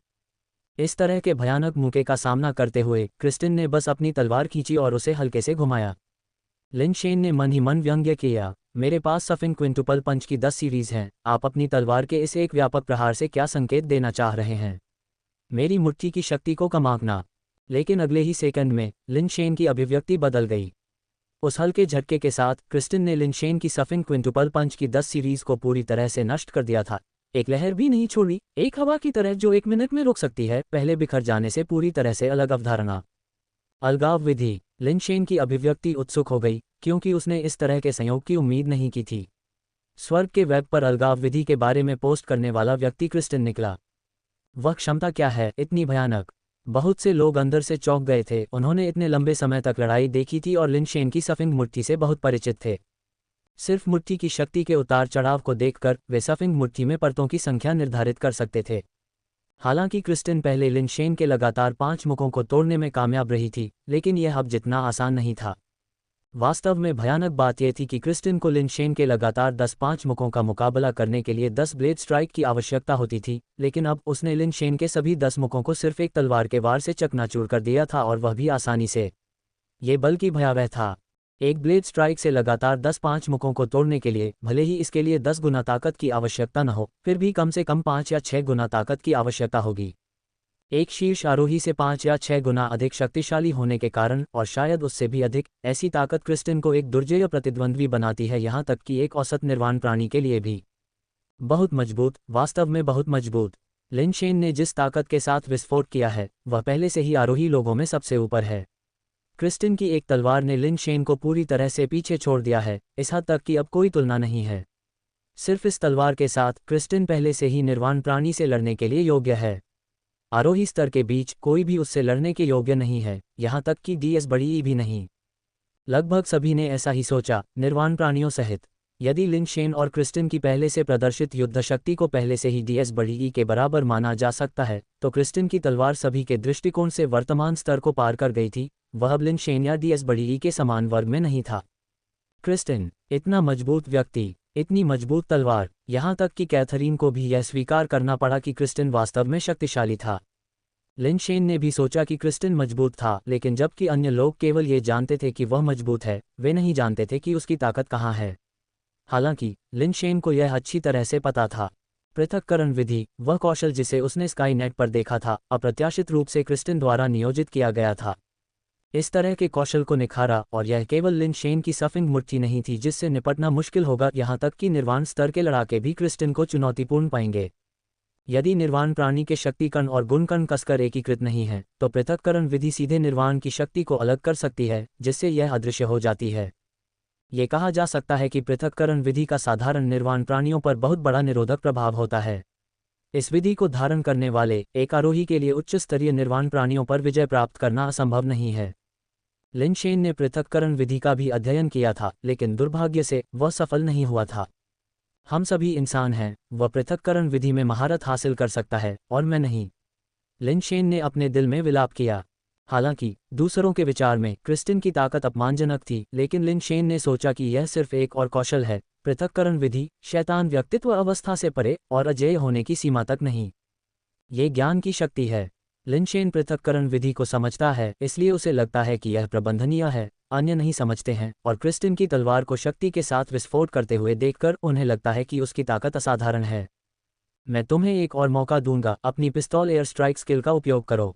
इस तरह के भयानक मुक्के का सामना करते हुए क्रिस्टिन ने बस अपनी तलवार खींची और उसे हल्के से घुमाया। लिन शेन ने मन ही मन व्यंग्य किया, मेरे पास सफिंग क्विंटुपल पंच की 10 सीरीज हैं, आप अपनी तलवार के इस एक व्यापक प्रहार से क्या संकेत देना चाह रहे हैं? मेरी मुट्ठी की शक्ति को कम आंकना। लेकिन अगले ही सेकंड में लिन शेन की अभिव्यक्ति बदल गई। उस हल्के झटके के साथ क्रिस्टिन ने लिन शेन की सफिंग क्विंटुपल पंच की 10 सीरीज को पूरी तरह से नष्ट कर दिया था। एक लहर भी नहीं छोड़ी, एक हवा की तरह जो 1 मिनट में रुक सकती है, पहले बिखर जाने से पूरी तरह से अलग अवधारणा। अलगाव विधि। लिन शेन की अभिव्यक्ति उत्सुक हो गई, क्योंकि उसने इस तरह के संयोग की उम्मीद नहीं की थी। स्वर्ग के वेब पर अलगाव विधि के बारे में पोस्ट करने वाला व्यक्ति क्रिस्टिन निकला। वह क्षमता क्या है, इतनी भयानक? बहुत से लोग अंदर से चौंक गए थे, उन्होंने इतने लंबे समय तक लड़ाई देखी थी और लिन शेन की सफिंग मुट्ठी से बहुत परिचित थे। सिर्फ मुट्ठी की शक्ति के उतार चढ़ाव को देखकर वे सफिंग मुट्ठी में परतों की संख्या निर्धारित कर सकते थे। हालांकि क्रिस्टिन पहले लिन शेन के लगातार 5 मुखों को तोड़ने में कामयाब रही थी, लेकिन यह अब जितना आसान नहीं था। वास्तव में भयानक बात यह थी कि क्रिस्टिन को लिन शेन के लगातार 10-5 मुखों का मुकाबला करने के लिए 10 ब्लेड स्ट्राइक की आवश्यकता होती थी, लेकिन अब उसने लिन शेन के सभी 10 मुखों को सिर्फ एक तलवार के वार से चकनाचूर कर दिया था, और वह भी आसानी से। ये बल्कि भयावह था। एक ब्लेड स्ट्राइक से लगातार 10-5 मुखों को तोड़ने के लिए भले ही इसके लिए 10 गुना ताकत की आवश्यकता न हो, फिर भी कम से कम 5 या 6 गुना ताकत की आवश्यकता होगी। एक शीर्ष आरोही से 5 या 6 गुना अधिक शक्तिशाली होने के कारण, और शायद उससे भी अधिक, ऐसी ताकत क्रिस्टिन को एक दुर्जेय प्रतिद्वंद्वी बनाती है, यहाँ तक कि एक औसत निर्वाण प्राणी के लिए भी। बहुत मजबूत, वास्तव में बहुत मजबूत। लिन शेन ने जिस ताकत के साथ विस्फोट किया है, वह पहले से ही आरोही लोगों में सबसे ऊपर है। क्रिस्टिन की एक तलवार ने लिन शेन को पूरी तरह से पीछे छोड़ दिया है, इस हद तक कि अब कोई तुलना नहीं है। सिर्फ इस तलवार के साथ क्रिस्टिन पहले से ही निर्वाण प्राणी से लड़ने के लिए योग्य है। आरोही स्तर के बीच कोई भी उससे लड़ने के योग्य नहीं है, यहाँ तक कि डीएस बड़ी ई भी नहीं। लगभग सभी ने ऐसा ही सोचा, निर्वाण प्राणियों सहित। यदि लिन शेन और क्रिस्टिन की पहले से प्रदर्शित युद्ध शक्ति को पहले से ही डीएस बड़ी ई के बराबर माना जा सकता है, तो क्रिस्टिन की तलवार सभी के दृष्टिकोण से वर्तमान स्तर को पार कर गई थी। वह अब लिन शेन या डीएस बड़ी ई के समान वर्ग में नहीं था। क्रिस्टिन, इतना मजबूत व्यक्ति, इतनी मजबूत तलवार, यहाँ तक कि कैथरीन को भी यह स्वीकार करना पड़ा कि क्रिस्टिन वास्तव में शक्तिशाली था। लिन शेन ने भी सोचा कि क्रिस्टिन मजबूत था, लेकिन जबकि अन्य लोग केवल ये जानते थे कि वह मजबूत है, वे नहीं जानते थे कि उसकी ताकत कहाँ है। हालांकि लिन शेन को यह अच्छी तरह से पता था। पृथक्करण विधि, वह कौशल जिसे उसने स्काई नेट पर देखा था, अप्रत्याशित रूप से क्रिस्टिन द्वारा नियोजित किया गया था। इस तरह के कौशल को निखारा, और यह केवल लिन शेन की सफिंग मुट्ठी नहीं थी जिससे निपटना मुश्किल होगा, यहाँ तक कि निर्वाण स्तर के लड़ाके भी क्रिस्टिन को चुनौतीपूर्ण पाएंगे। यदि निर्वाण प्राणी के शक्तिकण और गुणकण कसकर एकीकृत नहीं हैं, तो पृथक्करण विधि सीधे निर्वाण की शक्ति को अलग कर सकती है, जिससे यह अदृश्य हो जाती है। ये कहा जा सकता है कि पृथक्करण विधि का साधारण निर्वाण प्राणियों पर बहुत बड़ा निरोधक प्रभाव होता है। इस विधि को धारण करने वाले एक आरोही के लिए उच्च स्तरीय निर्वाण प्राणियों पर विजय प्राप्त करना असंभव नहीं है। लिन शेन ने पृथक्करण विधि का भी अध्ययन किया था, लेकिन दुर्भाग्य से वह सफल नहीं हुआ था। हम सभी इंसान हैं, वह पृथक्करण विधि में महारत हासिल कर सकता है, और मैं नहीं। लिन शेन ने अपने दिल में विलाप किया। हालांकि दूसरों के विचार में क्रिस्टिन की ताकत अपमानजनक थी, लेकिन लिन शेन ने सोचा कि यह सिर्फ एक और कौशल है। पृथक्करण विधि शैतान व्यक्तित्व अवस्था से परे और अजेय होने की सीमा तक नहीं। ये ज्ञान की शक्ति है। लिन शेन पृथक्करण विधि को समझता है, इसलिए उसे लगता है कि यह प्रबंधनीय है। अन्य नहीं समझते हैं, और क्रिस्टिन की तलवार को शक्ति के साथ विस्फोट करते हुए देखकर उन्हें लगता है कि उसकी ताकत असाधारण है। मैं तुम्हें एक और मौका दूंगा, अपनी पिस्तौल एयर स्ट्राइक स्किल का उपयोग करो।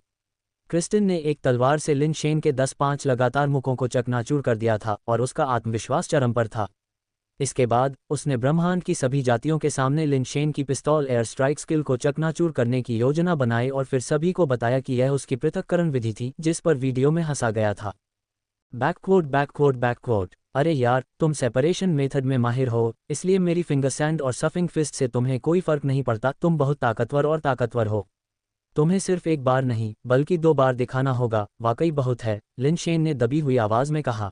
क्रिस्टिन ने एक तलवार से लिन शेन के 10-5 लगातार मुखों को चकनाचूर कर दिया था और उसका आत्मविश्वास चरम पर था। इसके बाद उसने ब्रह्मांड की सभी जातियों के सामने लिन शेन की पिस्तौल एयर स्ट्राइक स्किल को चकनाचूर करने की योजना बनाई और फिर सभी को बताया कि यह उसकी पृथक्करण विधि थी जिस पर वीडियो में हंसा गया था। बैककोट। अरे यार, तुम सेपरेशन मेथड में माहिर हो, इसलिए मेरी फिंगर सैंड और सफिंग फिस्ट से तुम्हें कोई फर्क नहीं पड़ता। तुम बहुत ताकतवर हो। तुम्हें सिर्फ एक बार नहीं बल्कि 2 बार दिखाना होगा। वाकई बहुत है, लिन शेन ने दबी हुई आवाज में कहा।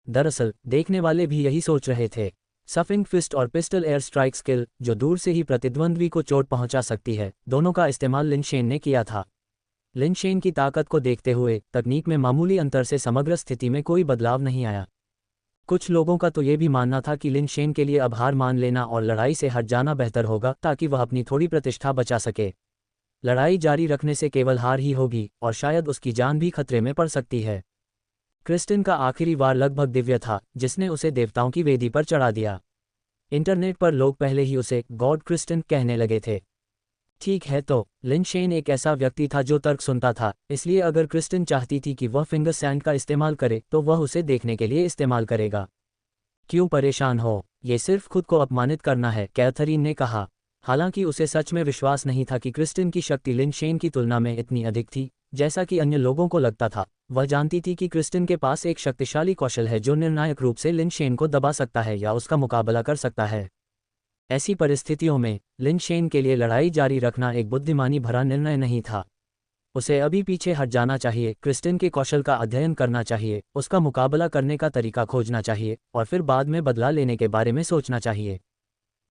दरअसल देखने वाले भी यही सोच रहे थे। सफिंग फिस्ट और पिस्टल एयर स्ट्राइक स्किल, जो दूर से ही प्रतिद्वंद्वी को चोट पहुंचा सकती है, दोनों का इस्तेमाल लिन शेन ने किया था। लिन शेन की ताकत को देखते हुए तकनीक में मामूली अंतर से समग्र स्थिति में कोई बदलाव नहीं आया। कुछ लोगों का तो ये भी मानना था कि लिन शेन के लिए अब हार मान लेना और लड़ाई से हट जाना बेहतर होगा ताकि वह अपनी थोड़ी प्रतिष्ठा बचा सके। लड़ाई जारी रखने से केवल हार ही होगी और शायद उसकी जान भी खतरे में पड़ सकती है। क्रिस्टिन का आखिरी वार लगभग दिव्य था, जिसने उसे देवताओं की वेदी पर चढ़ा दिया। इंटरनेट पर लोग पहले ही उसे गॉड क्रिस्टिन कहने लगे थे। ठीक है, तो लिन शेन एक ऐसा व्यक्ति था जो तर्क सुनता था, इसलिए अगर क्रिस्टिन चाहती थी कि वह फिंगर सैंड का इस्तेमाल करे तो वह उसे देखने के लिए इस्तेमाल करेगा। क्यों परेशान हो, ये सिर्फ खुद को अपमानित करना है, कैथरीन ने कहा। हालांकि उसे सच में विश्वास नहीं था कि क्रिस्टिन की शक्ति लिन शेन की तुलना में इतनी अधिक थी जैसा कि अन्य लोगों को लगता था। वह जानती थी कि क्रिस्टिन के पास एक शक्तिशाली कौशल है जो निर्णायक रूप से लिन शेन को दबा सकता है या उसका मुकाबला कर सकता है। ऐसी परिस्थितियों में लिन शेन के लिए लड़ाई जारी रखना एक बुद्धिमानी भरा निर्णय नहीं था। उसे अभी पीछे हट जाना चाहिए, क्रिस्टिन के कौशल का अध्ययन करना चाहिए, उसका मुकाबला करने का तरीका खोजना चाहिए और फिर बाद में बदला लेने के बारे में सोचना चाहिए।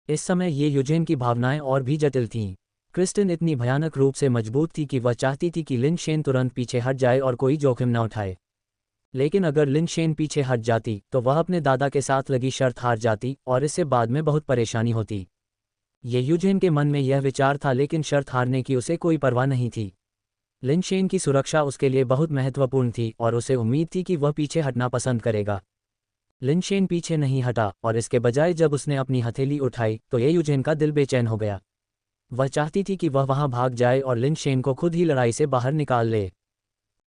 इस समय ये यूजेन की भावनाएं और भी जटिल थीं। क्रिस्टिन इतनी भयानक रूप से मजबूत थी कि वह चाहती थी कि लिन शेन तुरंत पीछे हट जाए और कोई जोखिम न उठाए। लेकिन अगर लिन शेन पीछे हट जाती तो वह अपने दादा के साथ लगी शर्त हार जाती और इससे बाद में बहुत परेशानी होती। ये यूजेन के मन में यह विचार था, लेकिन शर्त हारने की उसे कोई परवाह नहीं थी। लिन शेन की सुरक्षा उसके लिए बहुत महत्वपूर्ण थी और उसे उम्मीद थी कि वह पीछे हटना पसंद करेगा। लिन शेन पीछे नहीं हटा और इसके बजाय जब उसने अपनी हथेली उठाई तो ये यूजेन का दिल बेचैन हो गया। वह चाहती थी कि वह वहां भाग जाए और लिन शेन को खुद ही लड़ाई से बाहर निकाल ले।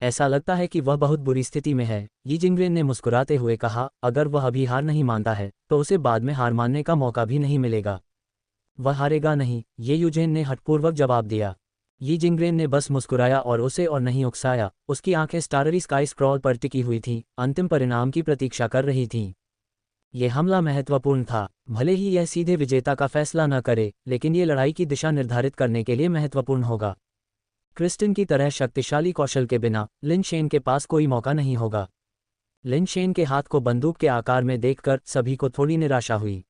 ऐसा लगता है कि वह बहुत बुरी स्थिति में है, यी जिंगरेन ने मुस्कुराते हुए कहा। अगर वह अभी हार नहीं मानता है तो उसे बाद में हार मानने का मौका भी नहीं मिलेगा। वह हारेगा नहीं, ये यूजेन ने हठपूर्वक जवाब दिया। यी जिंगरेन ने बस मुस्कुराया और उसे और नहीं उकसाया। उसकी आंखें स्टाररी स्काई स्क्रॉल पर टिकी हुई थीं, अंतिम परिणाम की प्रतीक्षा कर रही थीं। ये हमला महत्वपूर्ण था, भले ही यह सीधे विजेता का फैसला न करे, लेकिन ये लड़ाई की दिशा निर्धारित करने के लिए महत्वपूर्ण होगा। क्रिस्टिन की तरह शक्तिशाली कौशल के बिना लिन शेन के पास कोई मौका नहीं होगा। लिन शेन के हाथ को बंदूक के आकार में देखकर सभी को थोड़ी निराशा हुई।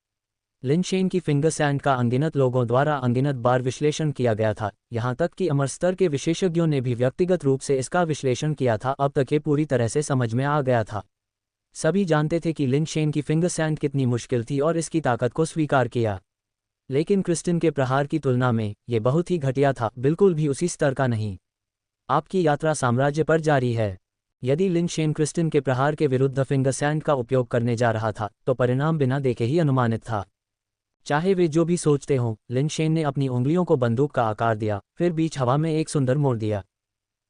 लिन शेन की फिंगर सैंड का अनगिनत लोगों द्वारा अनगिनत बार विश्लेषण किया गया था, यहाँ तक कि अमर स्तर के विशेषज्ञों ने भी व्यक्तिगत रूप से इसका विश्लेषण किया था। अब तक ये पूरी तरह से समझ में आ गया था। सभी जानते थे कि लिन शेन की फिंगर सैंड कितनी मुश्किल थी और इसकी ताकत को स्वीकार किया। लेकिन क्रिस्टिन के प्रहार की तुलना में ये बहुत ही घटिया था, बिल्कुल भी उसी स्तर का नहीं। आपकी यात्रा साम्राज्य पर जारी है। यदि लिन शेन क्रिस्टिन के प्रहार के विरुद्ध फिंगर सैंड का उपयोग करने जा रहा था तो परिणाम बिना देखे ही अनुमानित था। चाहे वे जो भी सोचते हों, लिन शेन ने अपनी उंगलियों को बंदूक का आकार दिया, फिर बीच हवा में एक सुंदर मोड़ दिया।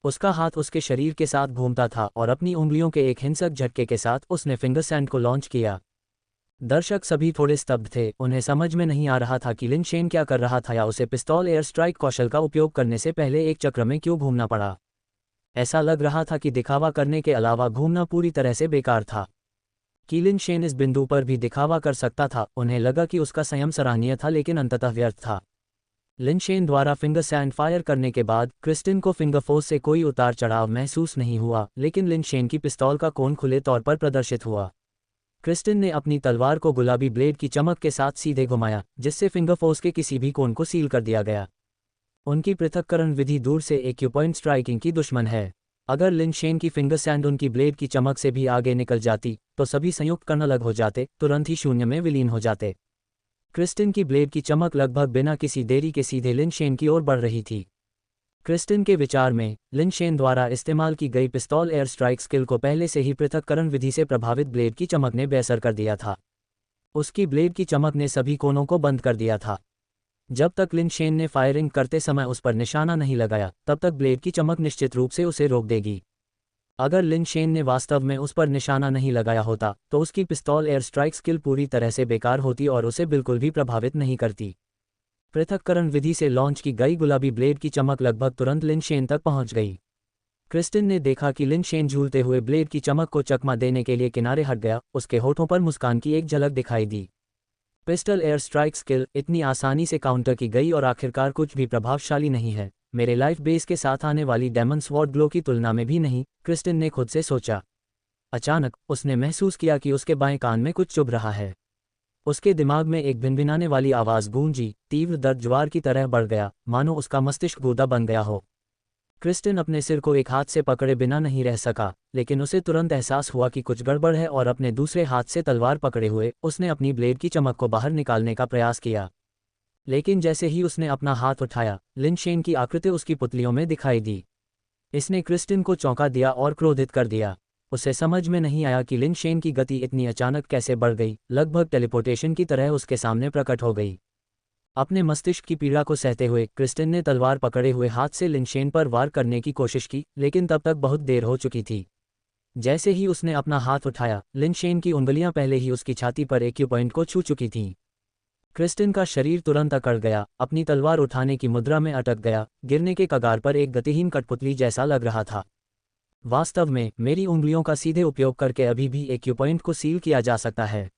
उसका हाथ उसके शरीर के साथ घूमता था और अपनी उंगलियों के एक हिंसक झटके के साथ उसने फिंगर सैंड को लॉन्च किया। दर्शक सभी थोड़े स्तब्ध थे, उन्हें समझ में नहीं आ रहा था कि लिन शेन क्या कर रहा था या उसे पिस्तौल एयर स्ट्राइक कौशल का उपयोग करने से पहले एक चक्र में क्यों घूमना पड़ा। ऐसा लग रहा था कि दिखावा करने के अलावा घूमना पूरी तरह से बेकार था। कि लिन शेन इस बिंदु पर भी दिखावा कर सकता था, उन्हें लगा कि उसका संयम सराहनीय था लेकिन अंततः व्यर्थ था। लिन शेन द्वारा फिंगर सैंड फायर करने के बाद क्रिस्टिन को फिंगर फोर्स से कोई उतार चढ़ाव महसूस नहीं हुआ, लेकिन लिन शेन की पिस्तौल का कोण खुले तौर पर प्रदर्शित हुआ। क्रिस्टिन ने अपनी तलवार को गुलाबी ब्लेड की चमक के साथ सीधे घुमाया, जिससे फिंगर फोर्स के किसी भी कोण को सील कर दिया गया। उनकी पृथक्करण विधि दूर से एक्यूपॉइंट स्ट्राइकिंग की दुश्मन है। अगर लिन शेन की फिंगर सैंड उनकी ब्लेड की चमक से भी आगे निकल जाती तो सभी संयुक्त कण अलग हो जाते, तुरंत ही शून्य में विलीन हो जाते। क्रिस्टिन की ब्लेड की चमक लगभग बिना किसी देरी के सीधे लिन शेन की ओर बढ़ रही थी। क्रिस्टिन के विचार में लिन शेन द्वारा इस्तेमाल की गई पिस्तौल एयर स्ट्राइक स्किल को पहले से ही पृथक्करण विधि से प्रभावित ब्लेड की चमक ने बेअसर कर दिया था। उसकी ब्लेड की चमक ने सभी कोनों को बंद कर दिया था। जब तक लिन शेन ने फायरिंग करते समय उस पर निशाना नहीं लगाया तब तक ब्लेड की चमक निश्चित रूप से उसे रोक देगी। अगर लिन शेन ने वास्तव में उस पर निशाना नहीं लगाया होता तो उसकी पिस्तौल एयर स्ट्राइक स्किल पूरी तरह से बेकार होती और उसे बिल्कुल भी प्रभावित नहीं करती। पृथक्करण विधि से लॉन्च की गई गुलाबी ब्लेड की चमक लगभग तुरंत लिन शेन तक पहुंच गई। क्रिस्टिन ने देखा कि लिन शेन झूलते हुए ब्लेड की चमक को चकमा देने के लिए किनारे हट गया। उसके होठों पर मुस्कान की एक झलक दिखाई दी। पिस्टल एयर स्ट्राइक स्किल इतनी आसानी से काउंटर की गई और आखिरकार कुछ भी प्रभावशाली नहीं है, मेरे लाइफ बेस के साथ आने वाली डेमन स्वॉर्ड ग्लो की तुलना में भी नहीं, क्रिस्टिन ने खुद से सोचा। अचानक उसने महसूस किया कि उसके बाएं कान में कुछ चुभ रहा है। उसके दिमाग में एक भिनभिनाने वाली आवाज़ गूंजी। तीव्र दर्द ज्वार की तरह बढ़ गया, मानो उसका मस्तिष्क गूदा बन गया हो। क्रिस्टिन अपने सिर को एक हाथ से पकड़े बिना नहीं रह सका, लेकिन उसे तुरंत एहसास हुआ कि कुछ गड़बड़ है और अपने दूसरे हाथ से तलवार पकड़े हुए उसने अपनी ब्लेड की चमक को बाहर निकालने का प्रयास किया। लेकिन जैसे ही उसने अपना हाथ उठाया, लिन शेन की आकृति उसकी पुतलियों में दिखाई दी। इसने क्रिस्टिन को चौंका दिया और क्रोधित कर दिया। उसे समझ में नहीं आया कि लिन शेन की गति इतनी अचानक कैसे बढ़ गई, लगभग टेलीपोर्टेशन की तरह उसके सामने प्रकट हो गई। अपने मस्तिष्क की पीड़ा को सहते हुए क्रिस्टिन ने तलवार पकड़े हुए हाथ से लिन शेन पर वार करने की कोशिश की, लेकिन तब तक बहुत देर हो चुकी थी। जैसे ही उसने अपना हाथ उठाया, लिन शेन की उंगलियां पहले ही उसकी छाती पर एक्यू पॉइंट को छू चुकी थीं। क्रिस्टिन का शरीर तुरंत अकड़ गया, अपनी तलवार उठाने की मुद्रा में अटक गया, गिरने के कगार पर एक गतिहीन कठपुतली जैसा लग रहा था। वास्तव में मेरी उंगलियों का सीधे उपयोग करके अभी भी एक्यू पॉइंट को सील किया जा सकता है।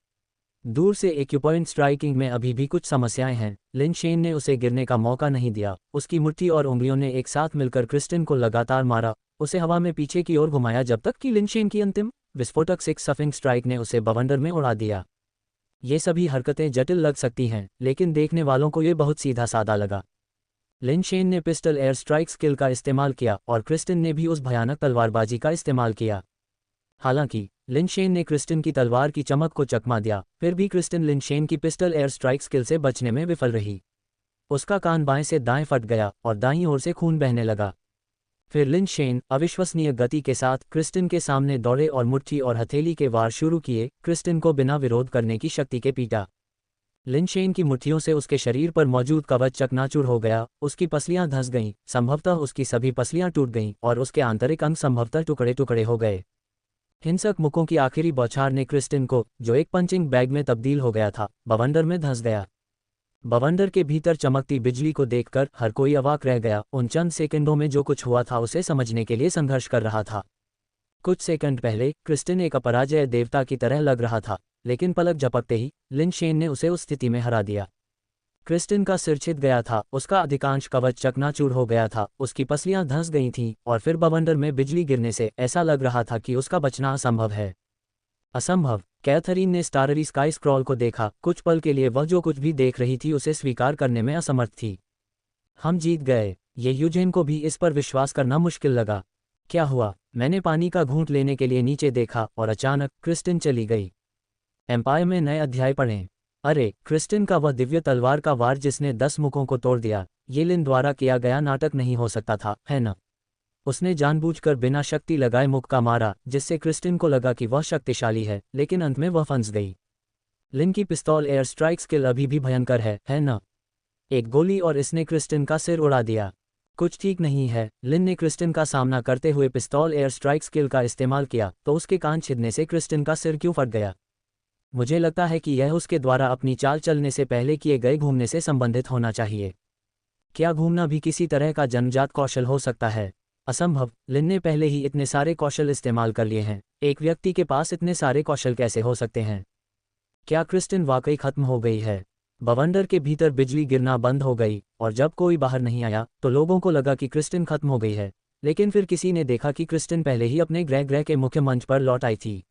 दूर से एक्यू पॉइंट स्ट्राइकिंग में अभी भी कुछ समस्याएं हैं। लिन शेन ने उसे गिरने का मौका नहीं दिया। उसकी मुट्ठी और उंगलियों ने एक साथ मिलकर क्रिस्टिन को लगातार मारा, उसे हवा में पीछे की ओर घुमाया जब तक कि लिन शेन की अंतिम विस्फोटक सिक्स सफिंग स्ट्राइक ने उसे बवंडर में उड़ा दिया। ये सभी हरकतें जटिल लग सकती हैं, लेकिन देखने वालों को ये बहुत सीधा सादा लगा। लिन शेन ने पिस्टल एयर स्ट्राइक स्किल का इस्तेमाल किया और क्रिस्टिन ने भी उस भयानक तलवारबाजी का इस्तेमाल किया। हालांकि लिन शेन ने क्रिस्टिन की तलवार की चमक को चकमा दिया, फिर भी क्रिस्टिन लिन शेन की पिस्टल एयर स्ट्राइक स्किल से बचने में विफल रही। उसका कान बाएं से दाएं फट गया और दाईं ओर से खून बहने लगा। फिर लिन शेन अविश्वसनीय गति के साथ क्रिस्टिन के सामने दौड़े और मुट्ठी और हथेली के वार शुरू किए, क्रिस्टिन को बिना विरोध करने की शक्ति के पीटा। लिन शेन की मुट्ठियों से उसके शरीर पर मौजूद कवच चकनाचूर हो गया, उसकी पसलियां धंस गईं, संभवतः उसकी सभी पसलियां टूट गईं और उसके आंतरिक अंग संभवतः टुकड़े टुकड़े हो गए। हिंसक मुखों की आखिरी बौछार ने क्रिस्टिन को, जो एक पंचिंग बैग में तब्दील हो गया था, बवंडर में धंस गया। बवंडर के भीतर चमकती बिजली को देखकर हर कोई अवाक रह गया। उन चंद सेकंडों में जो कुछ हुआ था उसे समझने के लिए संघर्ष कर रहा था। कुछ सेकंड पहले क्रिस्टिन एक अपराजय देवता की तरह लग रहा था, लेकिन पलक झपकते ही लिन शेन ने उसे उस स्थिति में हरा दिया। क्रिस्टिन का सिर छिद गया था, उसका अधिकांश कवच चकनाचूर हो गया था, उसकी पसलियां धंस गई थीं और फिर बवंडर में बिजली गिरने से ऐसा लग रहा था कि उसका बचना असंभव है। असंभव। कैथरीन ने स्टाररी स्काई स्क्रॉल को देखा। कुछ पल के लिए वह जो कुछ भी देख रही थी उसे स्वीकार करने में असमर्थ थी। हम जीत गए। ये यूजेन को भी इस पर विश्वास करना मुश्किल लगा। क्या हुआ? मैंने पानी का घूंट लेने के लिए नीचे देखा और अचानक क्रिस्टिन चली गई। एम्पायर में नए अध्याय पढ़ें। अरे, क्रिस्टिन का वह दिव्य तलवार का वार जिसने 10 मुखों को तोड़ दिया, ये लिन द्वारा किया गया नाटक नहीं हो सकता था, है न? उसने जानबूझकर बिना शक्ति लगाए मुख का मारा, जिससे क्रिस्टिन को लगा कि वह शक्तिशाली है, लेकिन अंत में वह फंस गई। लिन की पिस्तौल एयर स्ट्राइक स्किल अभी भी भयंकर है न? एक गोली और इसने क्रिस्टिन का सिर उड़ा दिया। कुछ ठीक नहीं है। लिन ने क्रिस्टिन का सामना करते हुए पिस्तौल एयर स्ट्राइक स्किल का इस्तेमाल किया तो उसके कान छिदने से क्रिस्टिन का सिर क्यों फट गया? मुझे लगता है कि यह उसके द्वारा अपनी चाल चलने से पहले किए गए घूमने से संबंधित होना चाहिए। क्या घूमना भी किसी तरह का जन्मजात कौशल हो सकता है? असंभव। लिन ने पहले ही इतने सारे कौशल इस्तेमाल कर लिए हैं, एक व्यक्ति के पास इतने सारे कौशल कैसे हो सकते हैं? क्या क्रिस्टिन वाकई खत्म हो गई है? बवंडर के भीतर बिजली गिरना बंद हो गई और जब कोई बाहर नहीं आया तो लोगों को लगा कि क्रिस्टिन खत्म हो गई है, लेकिन फिर किसी ने देखा कि क्रिस्टिन पहले ही अपने ग्रह के मुख्य मंच पर लौट आई थी।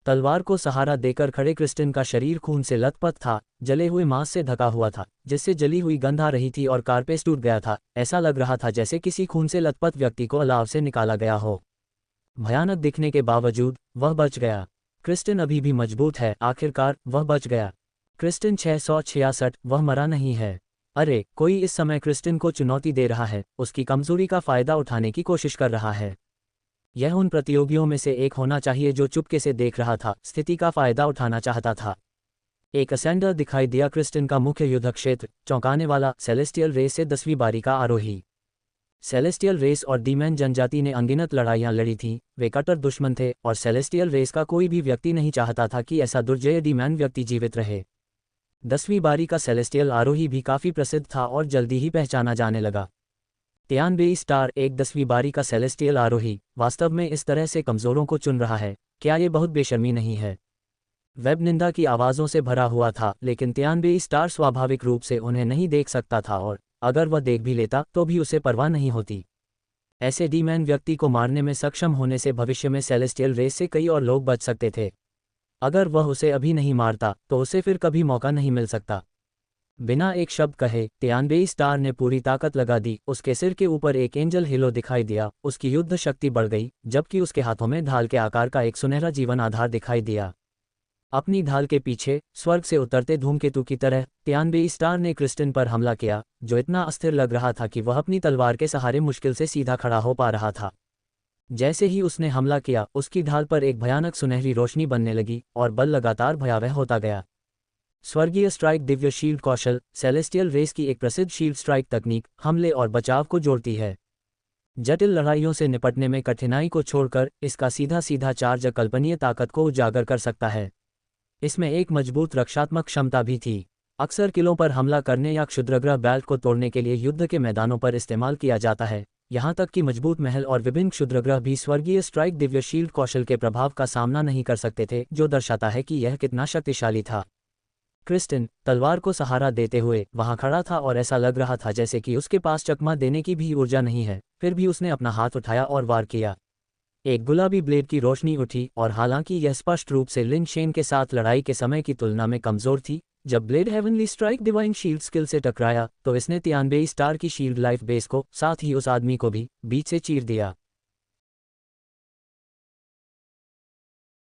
तलवार को सहारा देकर खड़े क्रिस्टिन का शरीर खून से लथपथ था, जले हुए मांस से ढका हुआ था, जिससे जली हुई गंध आ रही थी और कारपेट टूट गया था। ऐसा लग रहा था जैसे किसी खून से लथपथ व्यक्ति को अलाव से निकाला गया हो। भयानक दिखने के बावजूद वह बच गया। क्रिस्टिन अभी भी मजबूत है, आखिरकार वह बच गया। क्रिस्टिन 666, वह मरा नहीं है। अरे, कोई इस समय क्रिस्टिन को चुनौती दे रहा है, उसकी कमजोरी का फायदा उठाने की कोशिश कर रहा है। यह उन प्रतियोगियों में से एक होना चाहिए जो चुपके से देख रहा था, स्थिति का फायदा उठाना चाहता था। एक असेंडर दिखाई दिया। क्रिस्टिन का मुख्य युद्ध क्षेत्र, चौंकाने वाला, सेलेस्टियल रेस से 10वीं बारी का आरोही। सेलेस्टियल रेस और डीमैन जनजाति ने अनगिनत लड़ाइयां लड़ी थीं, वे कट्टर दुश्मन थे और सेलेस्टियल रेस का कोई भी व्यक्ति नहीं चाहता था कि ऐसा दुर्जय डीमैन व्यक्ति जीवित रहे। 10वीं बारी का सेलेस्टियल आरोही भी काफ़ी प्रसिद्ध था और जल्दी ही पहचाना जाने लगा। तियानबेई स्टार, एक 10वीं बारी का सेलेस्टियल आरोही, वास्तव में इस तरह से कमज़ोरों को चुन रहा है, क्या ये बहुत बेशर्मी नहीं है? वेब निंदा की आवाज़ों से भरा हुआ था, लेकिन तियानबेई स्टार स्वाभाविक रूप से उन्हें नहीं देख सकता था और अगर वह देख भी लेता तो भी उसे परवाह नहीं होती। ऐसे डीमैन व्यक्ति को मारने में सक्षम होने से भविष्य में सेलेस्टियल रेस से कई और लोग बच सकते थे। अगर वह उसे अभी नहीं मारता तो उसे फिर कभी मौका नहीं मिल सकता। बिना एक शब्द कहे तियानबेई स्टार ने पूरी ताकत लगा दी। उसके सिर के ऊपर एक एंजल हिलो दिखाई दिया, उसकी युद्ध शक्ति बढ़ गई, जबकि उसके हाथों में ढाल के आकार का एक सुनहरा जीवन आधार दिखाई दिया। अपनी ढाल के पीछे, स्वर्ग से उतरते धूमकेतु की तरह, तियानबेई स्टार ने क्रिस्टिन पर हमला किया, जो इतना अस्थिर लग रहा था कि वह अपनी तलवार के सहारे मुश्किल से सीधा खड़ा हो पा रहा था। जैसे ही उसने हमला किया, उसकी ढाल पर एक भयानक सुनहरी रोशनी बनने लगी और बल लगातार भयावह होता गया। स्वर्गीय स्ट्राइक दिव्य शील्ड कौशल, सेलेस्टियल रेस की एक प्रसिद्ध शील्ड स्ट्राइक तकनीक, हमले और बचाव को जोड़ती है। जटिल लड़ाइयों से निपटने में कठिनाई को छोड़कर इसका सीधा सीधा चार्ज अकल्पनीय ताकत को उजागर कर सकता है। इसमें एक मजबूत रक्षात्मक क्षमता भी थी। अक्सर किलों पर हमला करने या क्षुद्रग्रह बेल्ट को तोड़ने के लिए युद्ध के मैदानों पर इस्तेमाल किया जाता है, यहाँ तक कि मजबूत महल और विभिन्न क्षुद्रग्रह भी स्वर्गीय स्ट्राइक दिव्य शील्ड कौशल के प्रभाव का सामना नहीं कर सकते थे, जो दर्शाता है कि यह कितना शक्तिशाली था। क्रिस्टिन, तलवार को सहारा देते हुए, वहां खड़ा था और ऐसा लग रहा था जैसे कि उसके पास चकमा देने की भी ऊर्जा नहीं है, फिर भी उसने अपना हाथ उठाया और वार किया। एक गुलाबी ब्लेड की रोशनी उठी और हालांकि यह स्पष्ट रूप से लिन शेन के साथ लड़ाई के समय की तुलना में कमज़ोर थी, जब blade heavenly strike divine shield skill से टकराया तो इसने तियानबेई स्टार की शील्ड लाइफ बेस को, साथ ही उस आदमी को भी, बीच से चीर दिया।